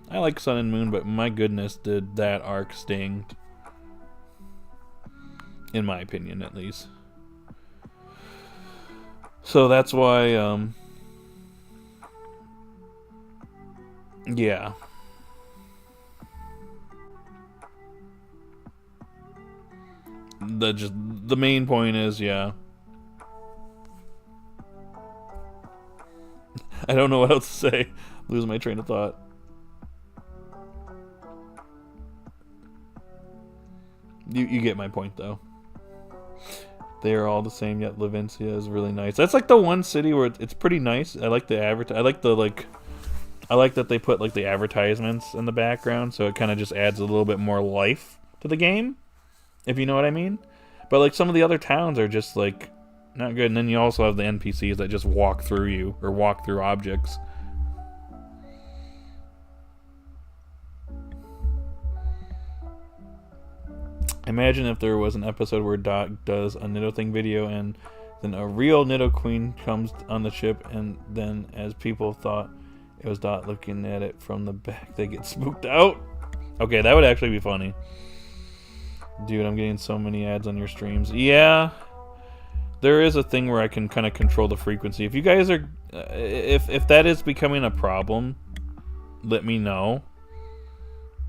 I like Sun and Moon, but my goodness, did that arc sting. In my opinion, at least. So that's why, yeah. The main point is, yeah. I don't know what else to say. Losing my train of thought. You get my point, though. They are all the same, yet Levencia is really nice. That's like the one city where it's pretty nice. I like the I like that they put like the advertisements in the background, so it kind of just adds a little bit more life to the game, if you know what I mean. But like some of the other towns are just like not good, and then you also have the NPCs that just walk through you or walk through objects. Imagine if there was an episode where Dot does a Nidothing video and then a real Nidoqueen comes on the ship, and then as people thought it was Dot looking at it from the back, they get spooked out. Okay, that would actually be funny. Dude, I'm getting so many ads on your streams. Yeah, there is a thing where I can kind of control the frequency. If you guys are, if that is becoming a problem, let me know,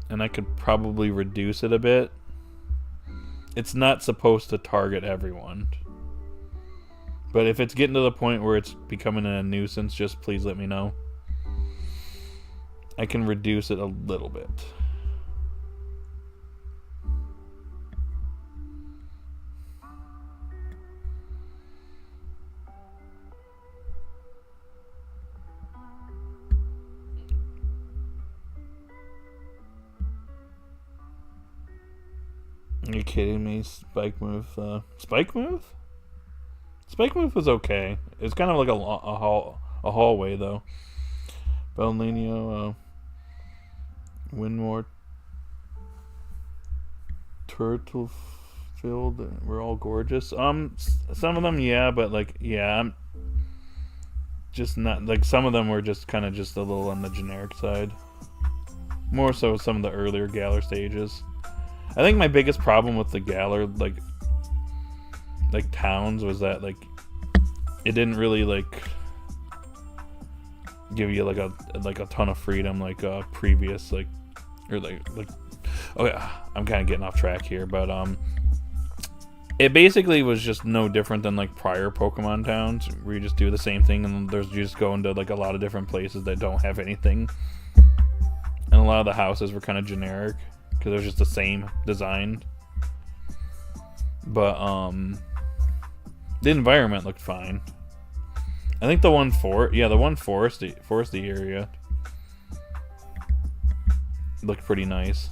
and I could probably reduce it a bit. It's not supposed to target everyone. But if it's getting to the point where it's becoming a nuisance, just please let me know. I can reduce it a little bit. Are you kidding me? Spike move. Spike move? Spike move was okay. It's kind of like a hallway though. Bellinio, Winmore, Turtle Field. We're all gorgeous. Some of them, yeah, but like, yeah, I'm just not like some of them were just kind of just a little on the generic side. More so some of the earlier Galar stages. I think my biggest problem with the Galar like towns was that like it didn't really like give you like a ton of freedom like previous like or like oh yeah, I'm kind of getting off track here, but it basically was just no different than like prior Pokemon towns where you just do the same thing and you just go into like a lot of different places that don't have anything, and a lot of the houses were kind of generic because they're just the same design. But the environment looked fine. I think the one foresty area looked pretty nice.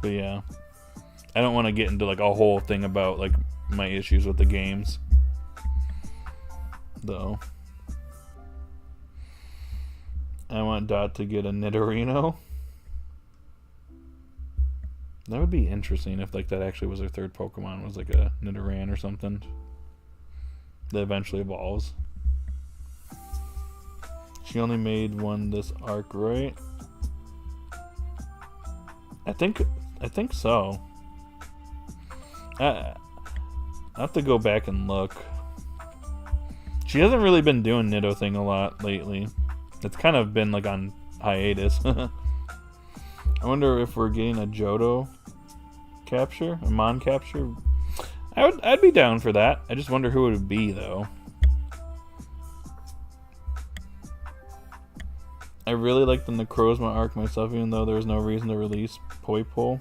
But yeah, I don't want to get into like a whole thing about like my issues with the games, though. I want Dot to get a Nidorino. That would be interesting if like that actually was her third Pokemon, was like a Nidoran or something that eventually evolves. She only made one this arc, right? I think so. I have to go back and look. She hasn't really been doing Nido thing a lot lately. It's kind of been like on hiatus. I wonder if we're getting a Johto capture, a Mon capture. I'd be down for that. I just wonder who it would be though. I really like the Necrozma arc myself, even though there was no reason to release Poipole.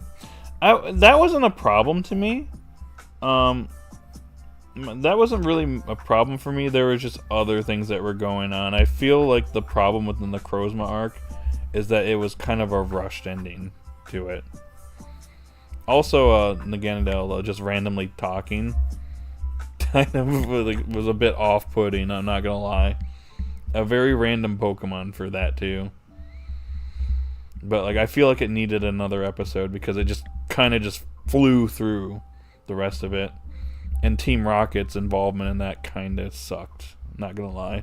That wasn't a problem to me. That wasn't really a problem for me. There was just other things that were going on. I feel like the problem with the Necrozma arc is that it was kind of a rushed ending to it. Also, Naganadel just randomly talking kind of was a bit off-putting, I'm not gonna lie. A very random Pokemon for that too. But like I feel like it needed another episode because it just kind of just flew through the rest of it. And Team Rocket's involvement in that kind of sucked, not gonna lie.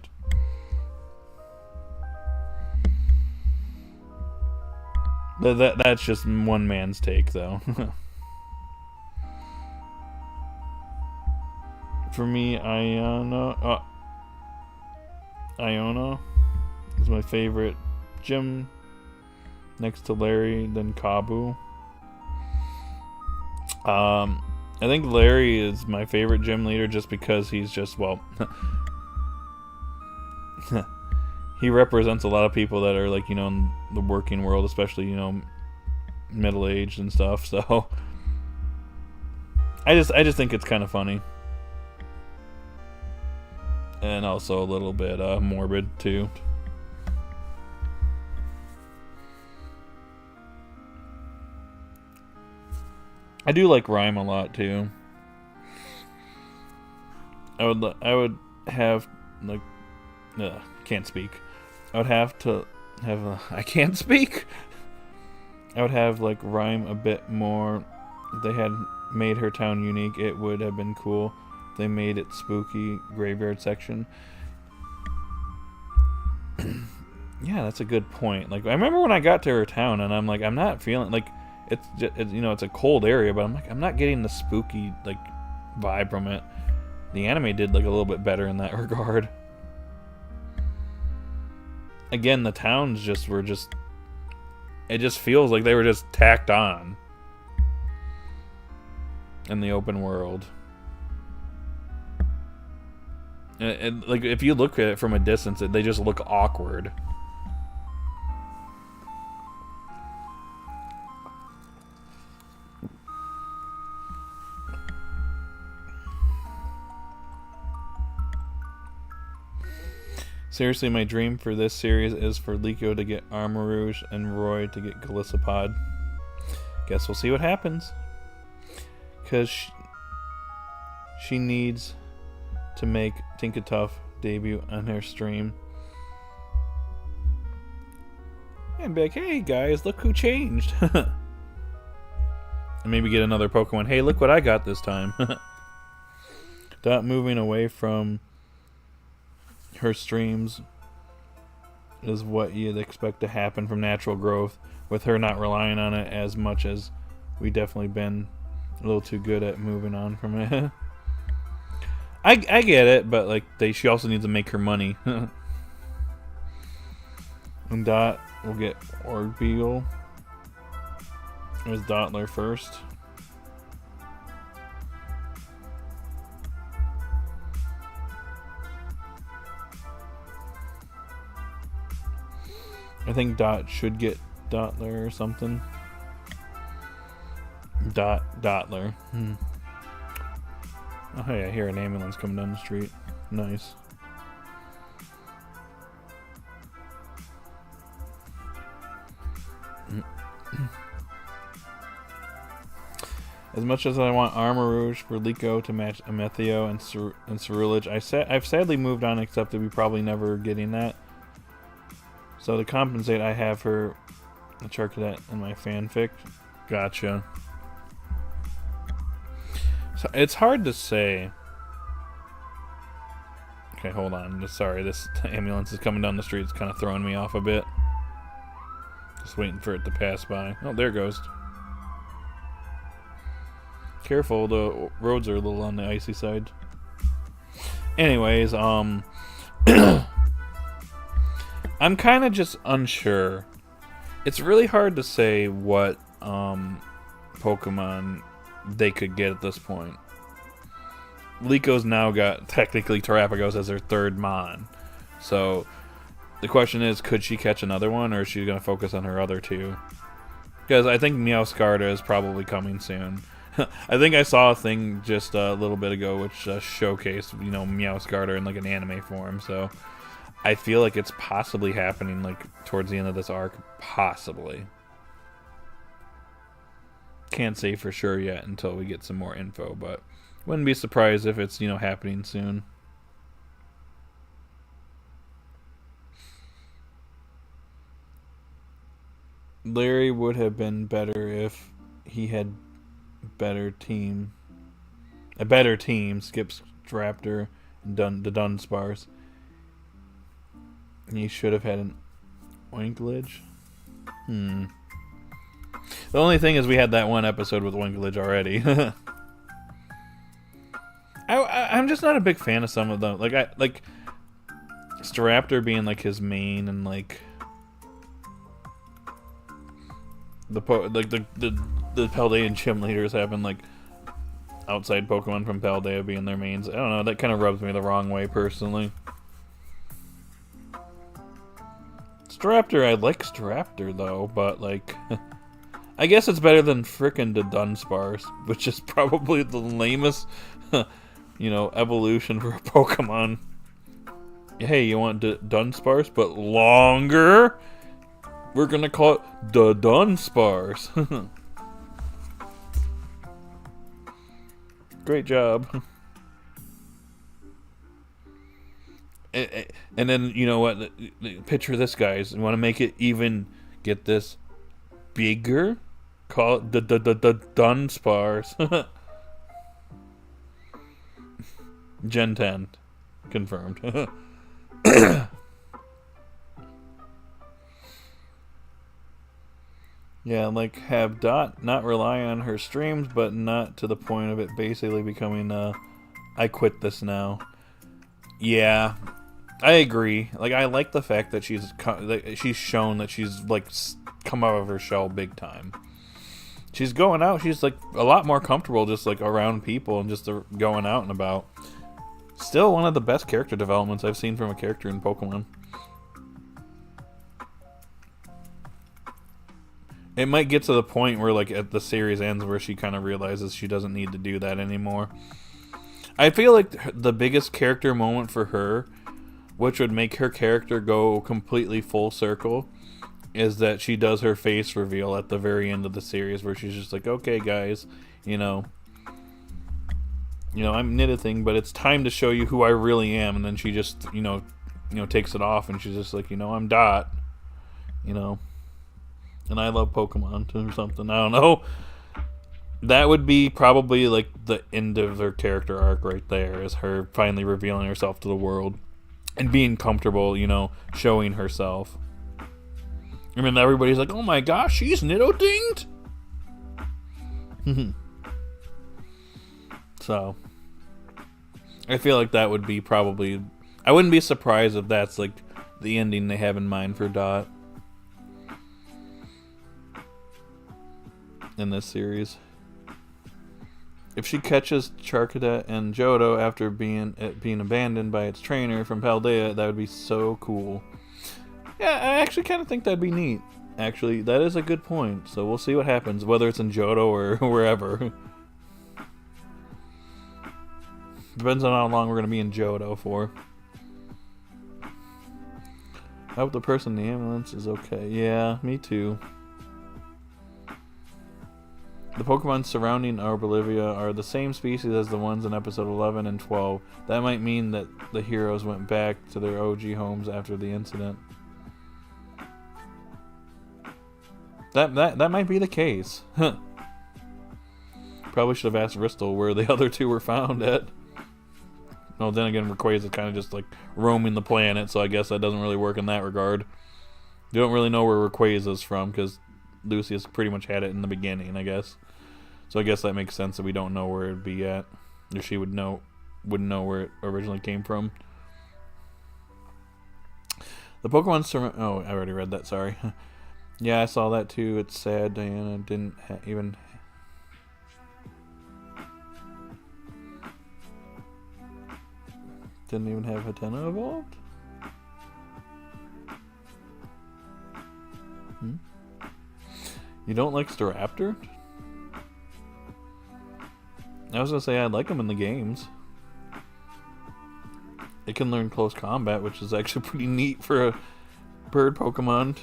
That's just one man's take, though. For me, Iono is my favorite gym, next to Larry, then Kabu. I think Larry is my favorite gym leader just because he's just, well... he represents a lot of people that are like, you know, in the working world, especially, you know, middle-aged and stuff. So I just think it's kind of funny, and also a little bit morbid too. I do like Rhyme a lot too. I would have like can't speak. I would have to have I can't speak. I would have like Rhyme a bit more. If they had made her town unique, it would have been cool. If they made it spooky graveyard section. Yeah, that's a good point. Like I remember when I got to her town and I'm like, I'm not feeling like it's just, you know, it's a cold area, but I'm like, I'm not getting the spooky like vibe from it. The anime did like a little bit better in that regard. Again, the towns were just it just feels like they were just tacked on in the open world. And like if you look at it from a distance, they just look awkward. Seriously, my dream for this series is for Liko to get Armarouge and Roy to get Golisopod. Guess we'll see what happens. Because she needs to make Tinkatuff debut on her stream. And be like, hey guys, look who changed. And maybe get another Pokemon. Hey, look what I got this time. Dot moving away from her streams is what you'd expect to happen from natural growth, with her not relying on it as much as we definitely been a little too good at moving on from it. I get it, but like she also needs to make her money. And Dot will get Orbeal. There's Dottler first. I think Dot should get Dottler or something. Dottler. Oh hey, I hear an ambulance coming down the street. Nice. As much as I want Armor Rouge for Liko to match Amethio and Ceruledge, I've sadly moved on, except to be probably never getting that. So to compensate, I have her the Charcadet in my fanfic. Gotcha. So it's hard to say. Okay, hold on. Sorry, this ambulance is coming down the street. It's kind of throwing me off a bit. Just waiting for it to pass by. Oh, there it goes. Careful, the roads are a little on the icy side. Anyways, I'm kind of just unsure. It's really hard to say what Pokemon they could get at this point. Liko's now got technically Terapagos as her third Mon. So the question is, could she catch another one, or is she going to focus on her other two? Because I think Meowscarada is probably coming soon. I think I saw a thing just a little bit ago which showcased, Meowscarada in like an anime form. So I feel like it's possibly happening like towards the end of this arc. Possibly. Can't say for sure yet until we get some more info, but wouldn't be surprised if it's, happening soon. Larry would have been better if he had a better team. Skips Raptor and the Dunsparce. And he should have had an Oinklage. The only thing is we had that one episode with Oinklage already. I'm just not a big fan of some of them. Like Staraptor being like his main, and like the Paldea and Gym leaders having like outside Pokemon from Paldea being their mains. I don't know, that kind of rubs me the wrong way personally. Staraptor, I like Staraptor though, but like I guess it's better than frickin' the Dunsparce, which is probably the lamest evolution for a Pokemon. Hey, you want Dunsparce but longer? We're gonna call it the Dunsparce. Great job. And then, you know what? Picture this, guys. You want to make it even, get this, bigger? Call it the Dunsparce. Gen 10. Confirmed. Yeah, like, have Dot not rely on her streams, but not to the point of it basically becoming, I quit this now. Yeah, I agree. Like, I like the fact that she's shown that she's, like, come out of her shell big time. She's going out, she's, like, a lot more comfortable just, like, around people and just going out and about. Still one of the best character developments I've seen from a character in Pokemon. It might get to the point where, like, at the series ends where she kind of realizes she doesn't need to do that anymore. I feel like the biggest character moment for her, which would make her character go completely full circle, is that she does her face reveal at the very end of the series, where she's just like, okay, guys, you know, I'm Nidathing, but it's time to show you who I really am. And then she just, takes it off, and she's just like, I'm Dot, and I love Pokemon or something. I don't know. That would be probably like the end of her character arc right there, is her finally revealing herself to the world and being comfortable, showing herself. And then everybody's like, oh my gosh, she's Nidotinged? So, I feel like that would be probably... I wouldn't be surprised if that's like the ending they have in mind for Dot in this series. If she catches Charcadet and Johto after being abandoned by its trainer from Paldea, that would be so cool. Yeah, I actually kind of think that'd be neat. Actually, that is a good point. So we'll see what happens, whether it's in Johto or wherever. Depends on how long we're going to be in Johto for. I hope the person in the ambulance is okay. Yeah, me too. The Pokemon surrounding Bolivia are the same species as the ones in episode 11 and 12. That might mean that the heroes went back to their OG homes after the incident. That might be the case. Probably should have asked Ristal where the other two were found at. Well, then again, Rayquaza is kind of just like roaming the planet, so I guess that doesn't really work in that regard. You don't really know where Rayquaza is from, because Lucius pretty much had it in the beginning, I guess. So I guess that makes sense that we don't know where it'd be at, or she wouldn't know where it originally came from. The Pokemon oh, I already read that. Sorry. Yeah, I saw that too. It's sad Diana didn't even have Hatena evolved. You don't like Staraptor? I was gonna say I like him in the games. It can learn close combat, which is actually pretty neat for a bird Pokemon.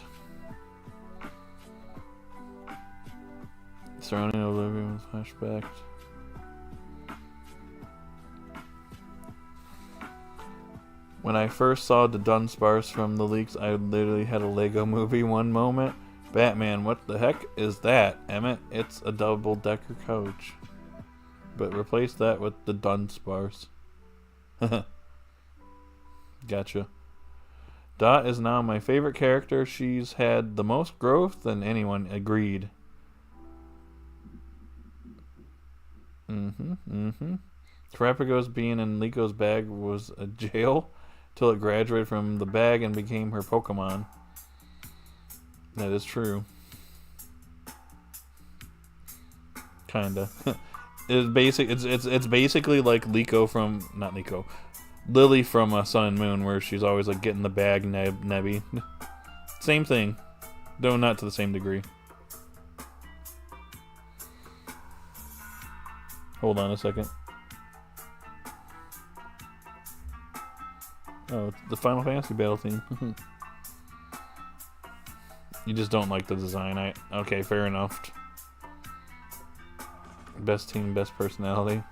Surrounding Olivia with flashbacks. When I first saw the Dunsparce from the leaks, I literally had a Lego movie one moment. Batman, what the heck is that, Emmett? It's a double-decker coach. But replace that with the Dunsparce. Gotcha. Dot is now my favorite character. She's had the most growth than anyone. Agreed. Terapagos being in Liko's bag was a jail till it graduated from the bag and became her Pokemon. That is true. Kinda. It's basically like Liko from Lily from Sun and Moon, where she's always like getting the bag nebby. Same thing, though not to the same degree. Hold on a second. Oh, it's the Final Fantasy battle theme. You just don't like the design. Okay, fair enough. Best team, best personality.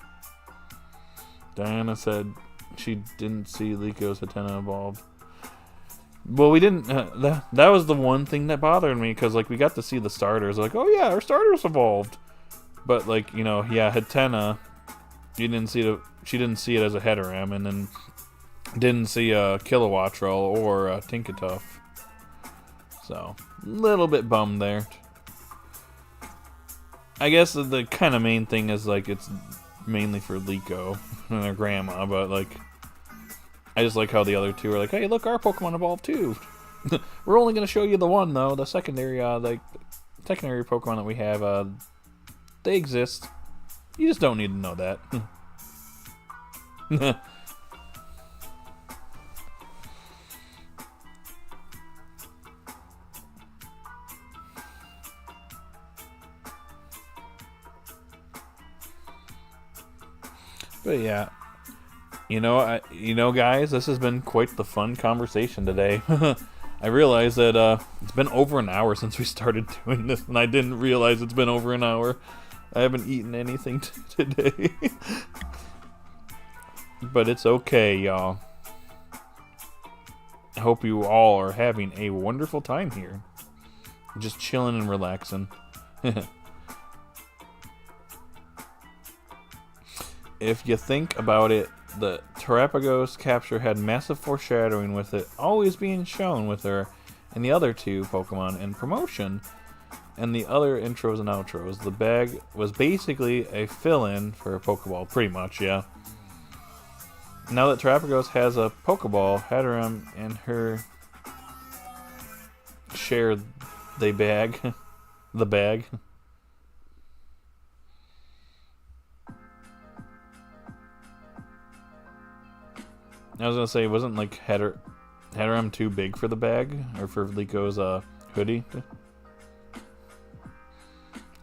Diana said she didn't see Liko's Hatena evolved. Well, we didn't. That was the one thing that bothered me, because like we got to see the starters. Like, oh yeah, our starters evolved. But like, yeah, Hatena, she didn't see it as a Heteram, and then didn't see a Kilowattrel or a Tinkatuff. So, a little bit bummed there. I guess the kind of main thing is like it's mainly for Liko and her grandma, but like I just like how the other two are like, hey, look, our Pokemon evolved too. We're only gonna show you the one though. The secondary Pokemon that we have, they exist. You just don't need to know that. But yeah, guys, this has been quite the fun conversation today. I realized that it's been over an hour since we started doing this, and I didn't realize it's been over an hour. I haven't eaten anything today. But it's okay, y'all. I hope you all are having a wonderful time here. Just chilling and relaxing. If you think about it, the Terapagos capture had massive foreshadowing with it always being shown with her and the other two Pokemon in promotion and the other intros and outros. The bag was basically a fill-in for a Pokeball, pretty much, yeah. Now that Terapagos has a Pokeball, Hatterene and her share the bag. The bag. I was gonna say, wasn't like Hatterene too big for the bag? Or for Liko's hoodie?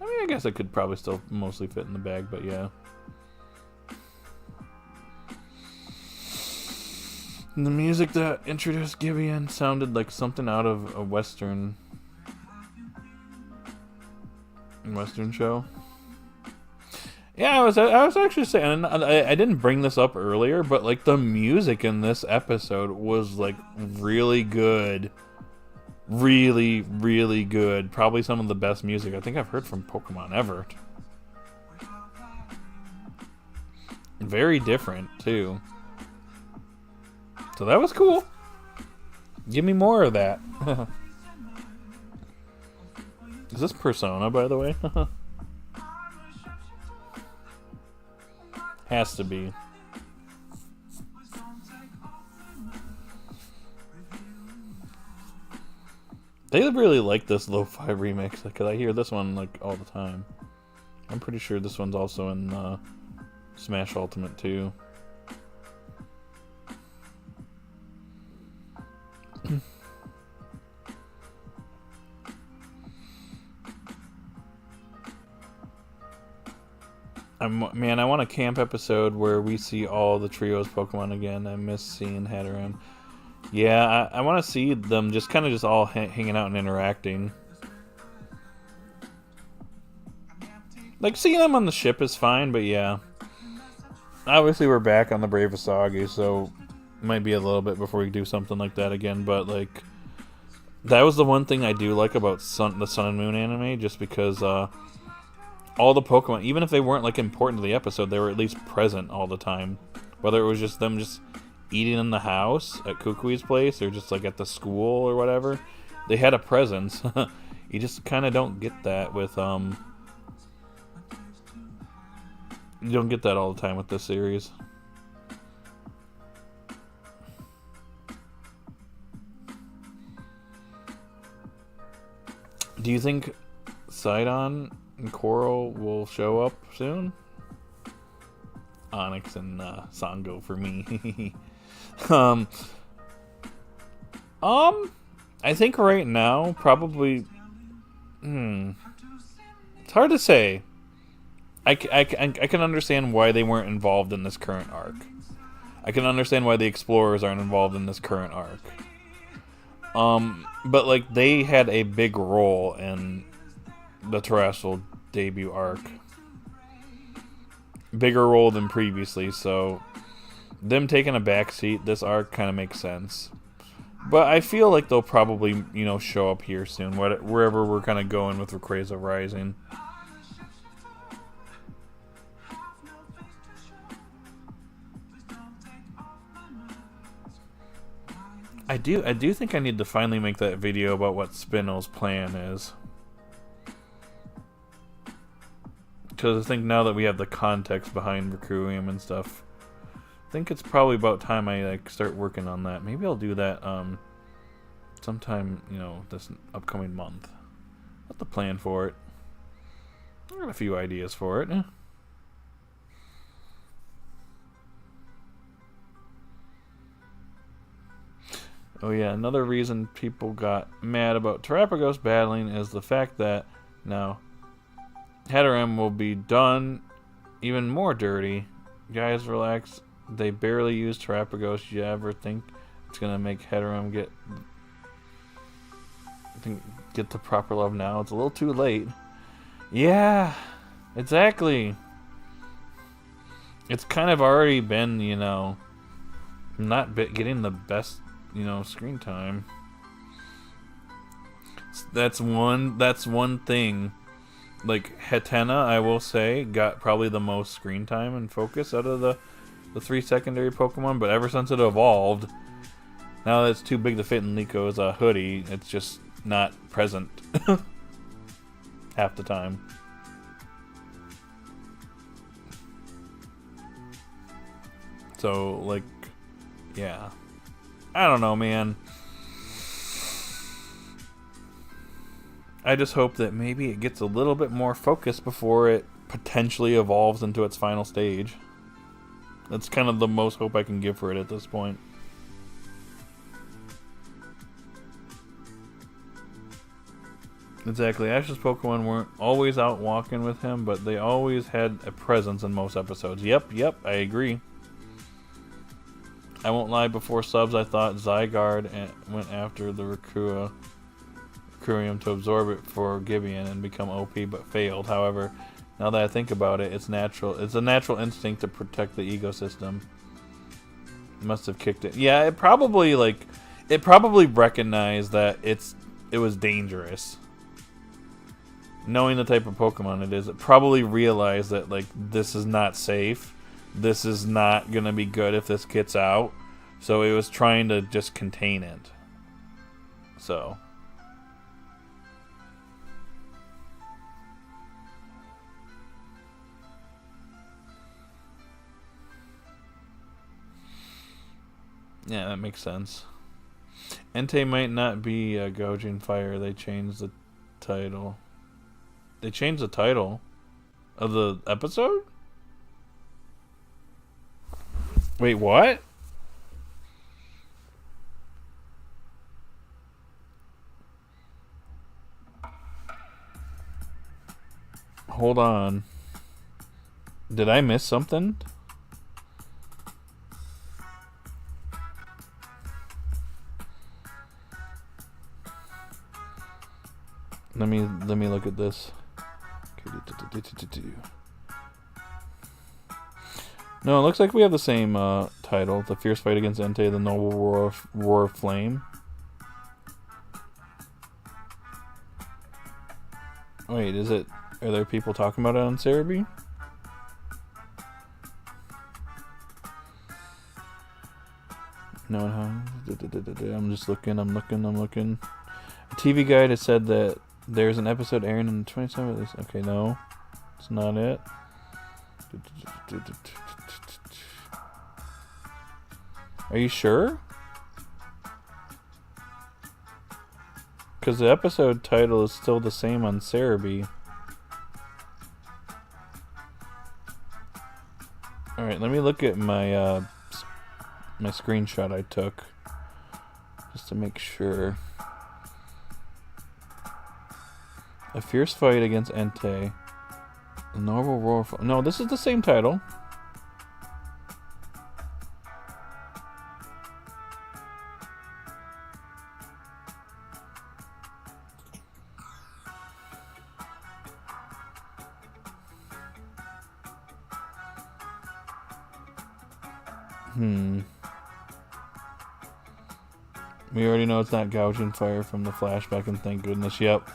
I mean, I guess it could probably still mostly fit in the bag, but yeah. And the music that introduced Gibeon sounded like something out of a Western show. Yeah, I was actually saying, I didn't bring this up earlier, but like the music in this episode was like really good. Really, really good. Probably some of the best music I think I've heard from Pokemon ever. Very different too. So that was cool. Give me more of that. Is this Persona, by the way? Has to be. They really like this lo-fi remix, because I hear this one like all the time. I'm pretty sure this one's also in Smash Ultimate too. Man, I want a camp episode where we see all the trio's Pokemon again. I miss seeing Hatterene. Yeah, I want to see them just kind of just all hanging out and interacting. Like, seeing them on the ship is fine, but yeah. Obviously, we're back on the Bravasagi, so it might be a little bit before we do something like that again, but like, that was the one thing I do like about the Sun and Moon anime, just because all the Pokemon, even if they weren't like important to the episode, they were at least present all the time. Whether it was just them just eating in the house at Kukui's place or just like at the school or whatever, they had a presence. You just kind of don't get that with you don't get that all the time with this series. Do you think Sidon and Coral will show up soon? Onyx and Sango for me. I think right now probably. It's hard to say. I can understand why they weren't involved in this current arc. I can understand why the explorers aren't involved in this current arc. But like they had a big role in the terrestrial debut arc. Bigger role than previously, so them taking a backseat this arc kind of makes sense. But I feel like they'll probably, show up here soon, wherever we're kind of going with Rayquaza Rising. I do think I need to finally make that video about what Spinel's plan is. Because I think now that we have the context behind Requiem and stuff, I think it's probably about time I start working on that. Maybe I'll do that sometime, this upcoming month. What's the plan for it? I got a few ideas for it. Oh yeah, another reason people got mad about Terapagos battling is the fact that now Hatterene will be done even more dirty. Guys, relax. They barely use Terapagos. You ever think it's gonna make Hatterene get Get the proper love now. It's a little too late. Yeah, exactly. It's kind of already been, not getting the best, screen time. That's one thing. Like, Hetena, I will say, got probably the most screen time and focus out of the 3 secondary Pokemon, but ever since it evolved, now that it's too big to fit in Liko's hoodie, it's just not present half the time. So, like, yeah. I don't know, man. I just hope that maybe it gets a little bit more focus before it potentially evolves into its final stage. That's kind of the most hope I can give for it at this point. Exactly. Ash's Pokemon weren't always out walking with him, but they always had a presence in most episodes. Yep, I agree. I won't lie, before subs I thought Zygarde went after the Requirium to absorb it for Gibeon and become OP, but failed. However, now that I think about it, it's natural. It's a natural instinct to protect the ecosystem. It must have kicked it. Yeah, it probably recognized that it was dangerous. Knowing the type of Pokemon it is, it probably realized that, like, this is not safe. This is not gonna be good if this gets out. So it was trying to just contain it. So. Yeah, that makes sense. Entei might not be gouging fire. They changed the title. They changed the title of the episode? Wait, what? Hold on. Did I miss something? Let me look at this. No, it looks like we have the same title. The Fierce Fight Against Entei, the Noble Roar of Flame. Wait, is it... Are there people talking about it on Cerebi? No, I'm just looking, I'm looking. A TV guide has said that there's an episode airing in the 27th. Okay, no. It's not it. Are you sure? Because the episode title is still the same on Cerebi. Alright, let me look at my my screenshot I took. Just to make sure. A Fierce Fight Against Entei. The Noble Roar... No, this is the same title. We already know it's not gouging fire from the flashback, and thank goodness. Yep.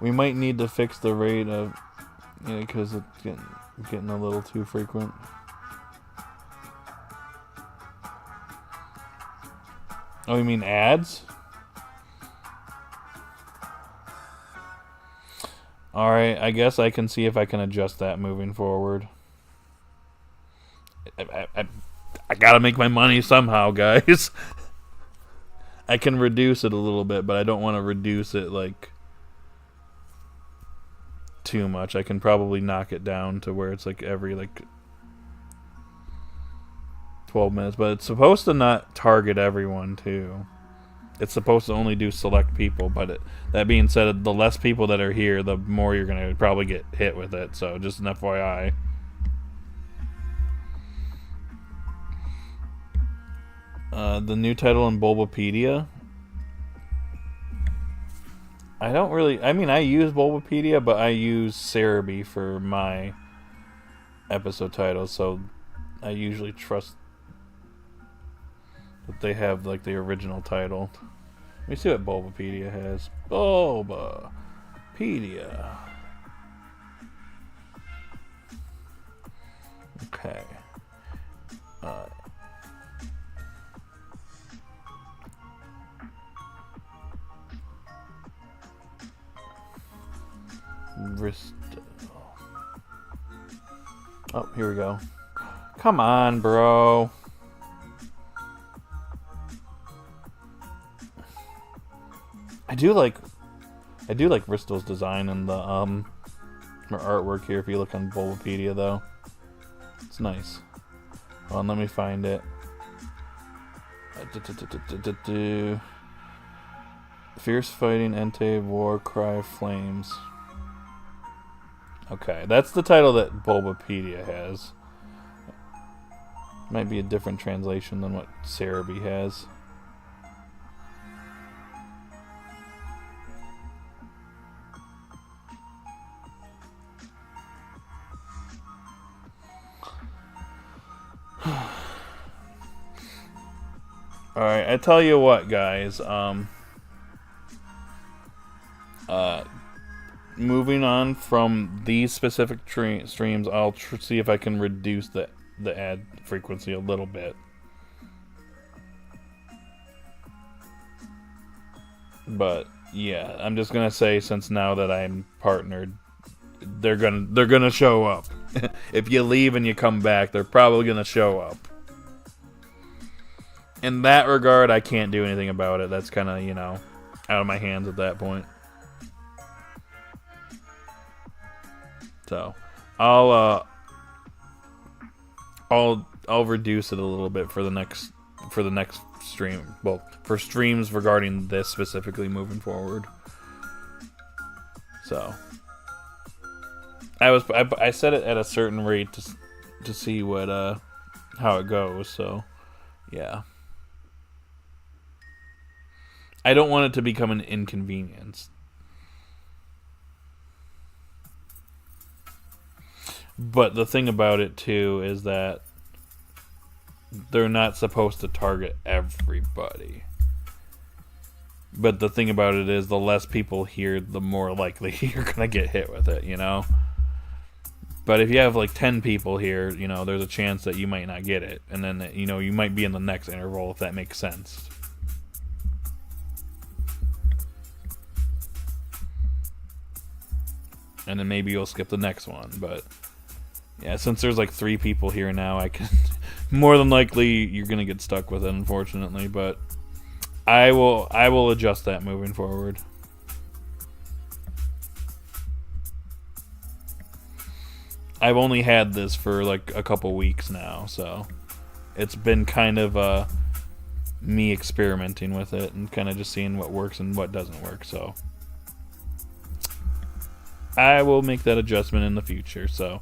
We might need to fix the rate of... Yeah, because it's getting a little too frequent. Oh, you mean ads? Alright, I guess I can see if I can adjust that moving forward. I gotta make my money somehow, guys. I can reduce it a little bit, but I don't want to reduce it, like, too much. I can probably knock it down to where it's, like, every, like, 12 minutes. But it's supposed to not target everyone, too. It's supposed to only do select people, but that being said, the less people that are here, the more you're going to probably get hit with it. So, just an FYI. The new title in Bulbapedia. I don't really... I mean, I use Bulbapedia, but I use Cerebi for my episode titles, so I usually trust that they have, like, the original title. Let me see what Bulbapedia has. Bulbapedia. Okay. Oh, here we go. Come on, bro. I do like Bristol's design and the artwork here. If you look on Bulbapedia, though, it's nice. Hold on, let me find it. Fierce fighting, Entei, war cry, flames. Okay, that's the title that Bulbapedia has. Might be a different translation than what Cerebi has. Alright, I tell you what, guys. Moving on from these specific streams, I'll see if I can reduce the ad frequency a little bit. But yeah, I'm just gonna say, since now that I'm partnered, they're gonna show up. If you leave and you come back, they're probably gonna show up. In that regard, I can't do anything about it. That's kind of, you know, out of my hands at that point. So, I'll reduce it a little bit for the next stream. Well, for streams regarding this specifically moving forward. So, I set it at a certain rate to see what how it goes. So, yeah. I don't want it to become an inconvenience. But the thing about it, too, is that they're not supposed to target everybody. But the thing about it is, the less people hear, the more likely you're going to get hit with it, you know? But if you have, like, 10 people here, you know, there's a chance that you might not get it. And then, you know, you might be in the next interval, if that makes sense. And then maybe you'll skip the next one, but... yeah, since there's like 3 people here now, I can more than likely you're gonna get stuck with it, unfortunately. But I will adjust that moving forward. I've only had this for like a couple weeks now, so it's been kind of me experimenting with it and kind of just seeing what works and what doesn't work. So I will make that adjustment in the future. So.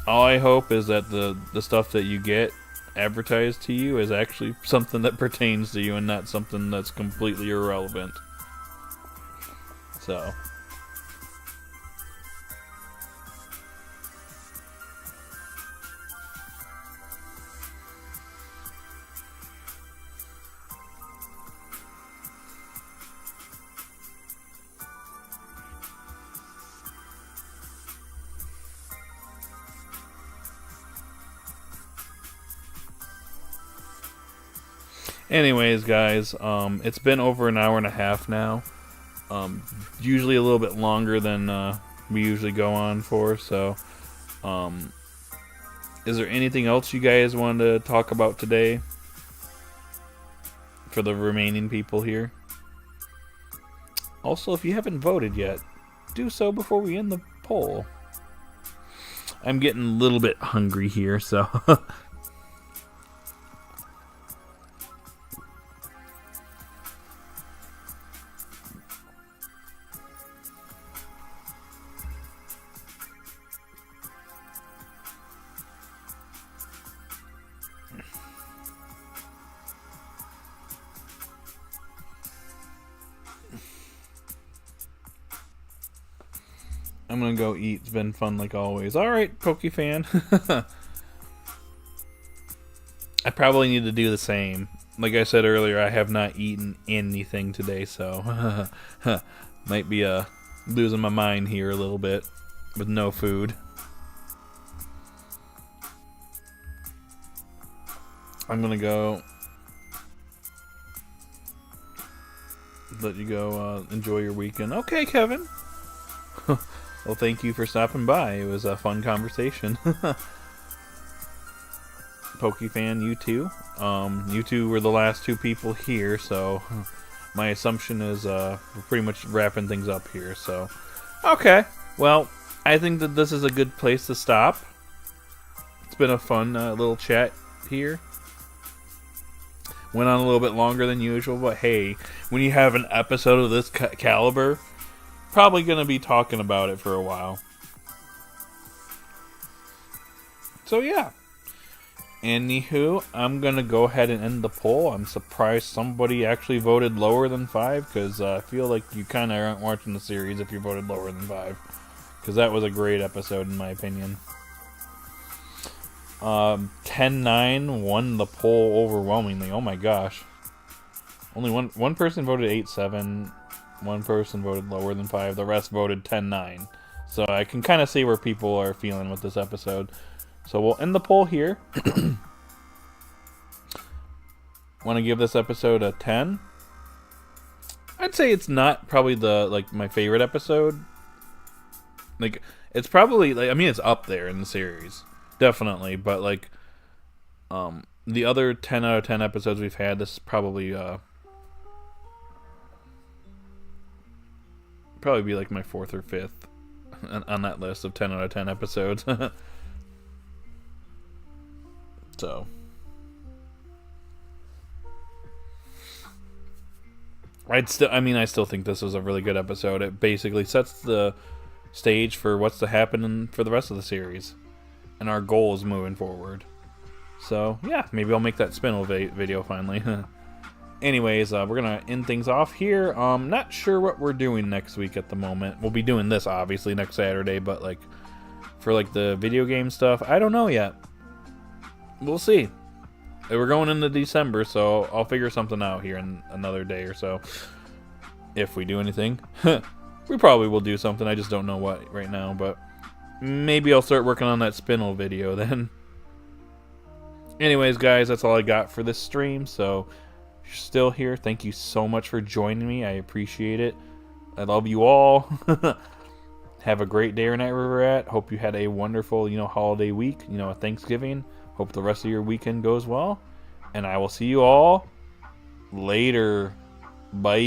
All I hope is that the stuff that you get advertised to you is actually something that pertains to you and not something that's completely irrelevant. So. Anyways, guys, it's been over an hour and a half now. Usually a little bit longer than we usually go on for. So, is there anything else you guys wanted to talk about today? For the remaining people here. Also, if you haven't voted yet, do so before we end the poll. I'm getting a little bit hungry here, so... I'm gonna go eat. It's been fun like always. Alright, Pokefan. I probably need to do the same. Like I said earlier, I have not eaten anything today, so might be losing my mind here a little bit with no food. I'm gonna go let you go enjoy your weekend. Okay, Kevin. Well, thank you for stopping by. It was a fun conversation. Pokefan, you too. You two were the last two people here, so my assumption is we're pretty much wrapping things up here. So, okay. Well, I think that this is a good place to stop. It's been a fun little chat here. Went on a little bit longer than usual, but hey, when you have an episode of this caliber, probably going to be talking about it for a while. So yeah. Anywho, I'm going to go ahead and end the poll. I'm surprised somebody actually voted lower than 5, because I feel like you kind of aren't watching the series if you voted lower than 5. Because that was a great episode in my opinion. 10-9 won the poll overwhelmingly. Oh my gosh. Only one person voted 8-7. One person voted lower than 5. The rest voted 10-9. So I can kind of see where people are feeling with this episode. So we'll end the poll here. Want to give this episode a 10? I'd say it's not probably my favorite episode. Like, it's probably it's up there in the series. Definitely, but the other 10 out of 10 episodes we've had, this is probably be like my 4th or 5th on that list of 10 out of 10 episodes. So I still think this was a really good episode. It basically sets the stage for what's to happen for the rest of the series. And our goal is moving forward. So, yeah, maybe I'll make that spin-off video finally. Anyways, we're going to end things off here. Not sure what we're doing next week at the moment. We'll be doing this, obviously, next Saturday. But, for, the video game stuff, I don't know yet. We'll see. We're going into December, so I'll figure something out here in another day or so. If we do anything. We probably will do something. I just don't know what right now, but maybe I'll start working on that spinel video then. Anyways, guys, that's all I got for this stream. So, if you're still here, thank you so much for joining me. I appreciate it. I love you all. Have a great day or night wherever you're at. Hope you had a wonderful, holiday week. A Thanksgiving. Hope the rest of your weekend goes well. And I will see you all later. Bye.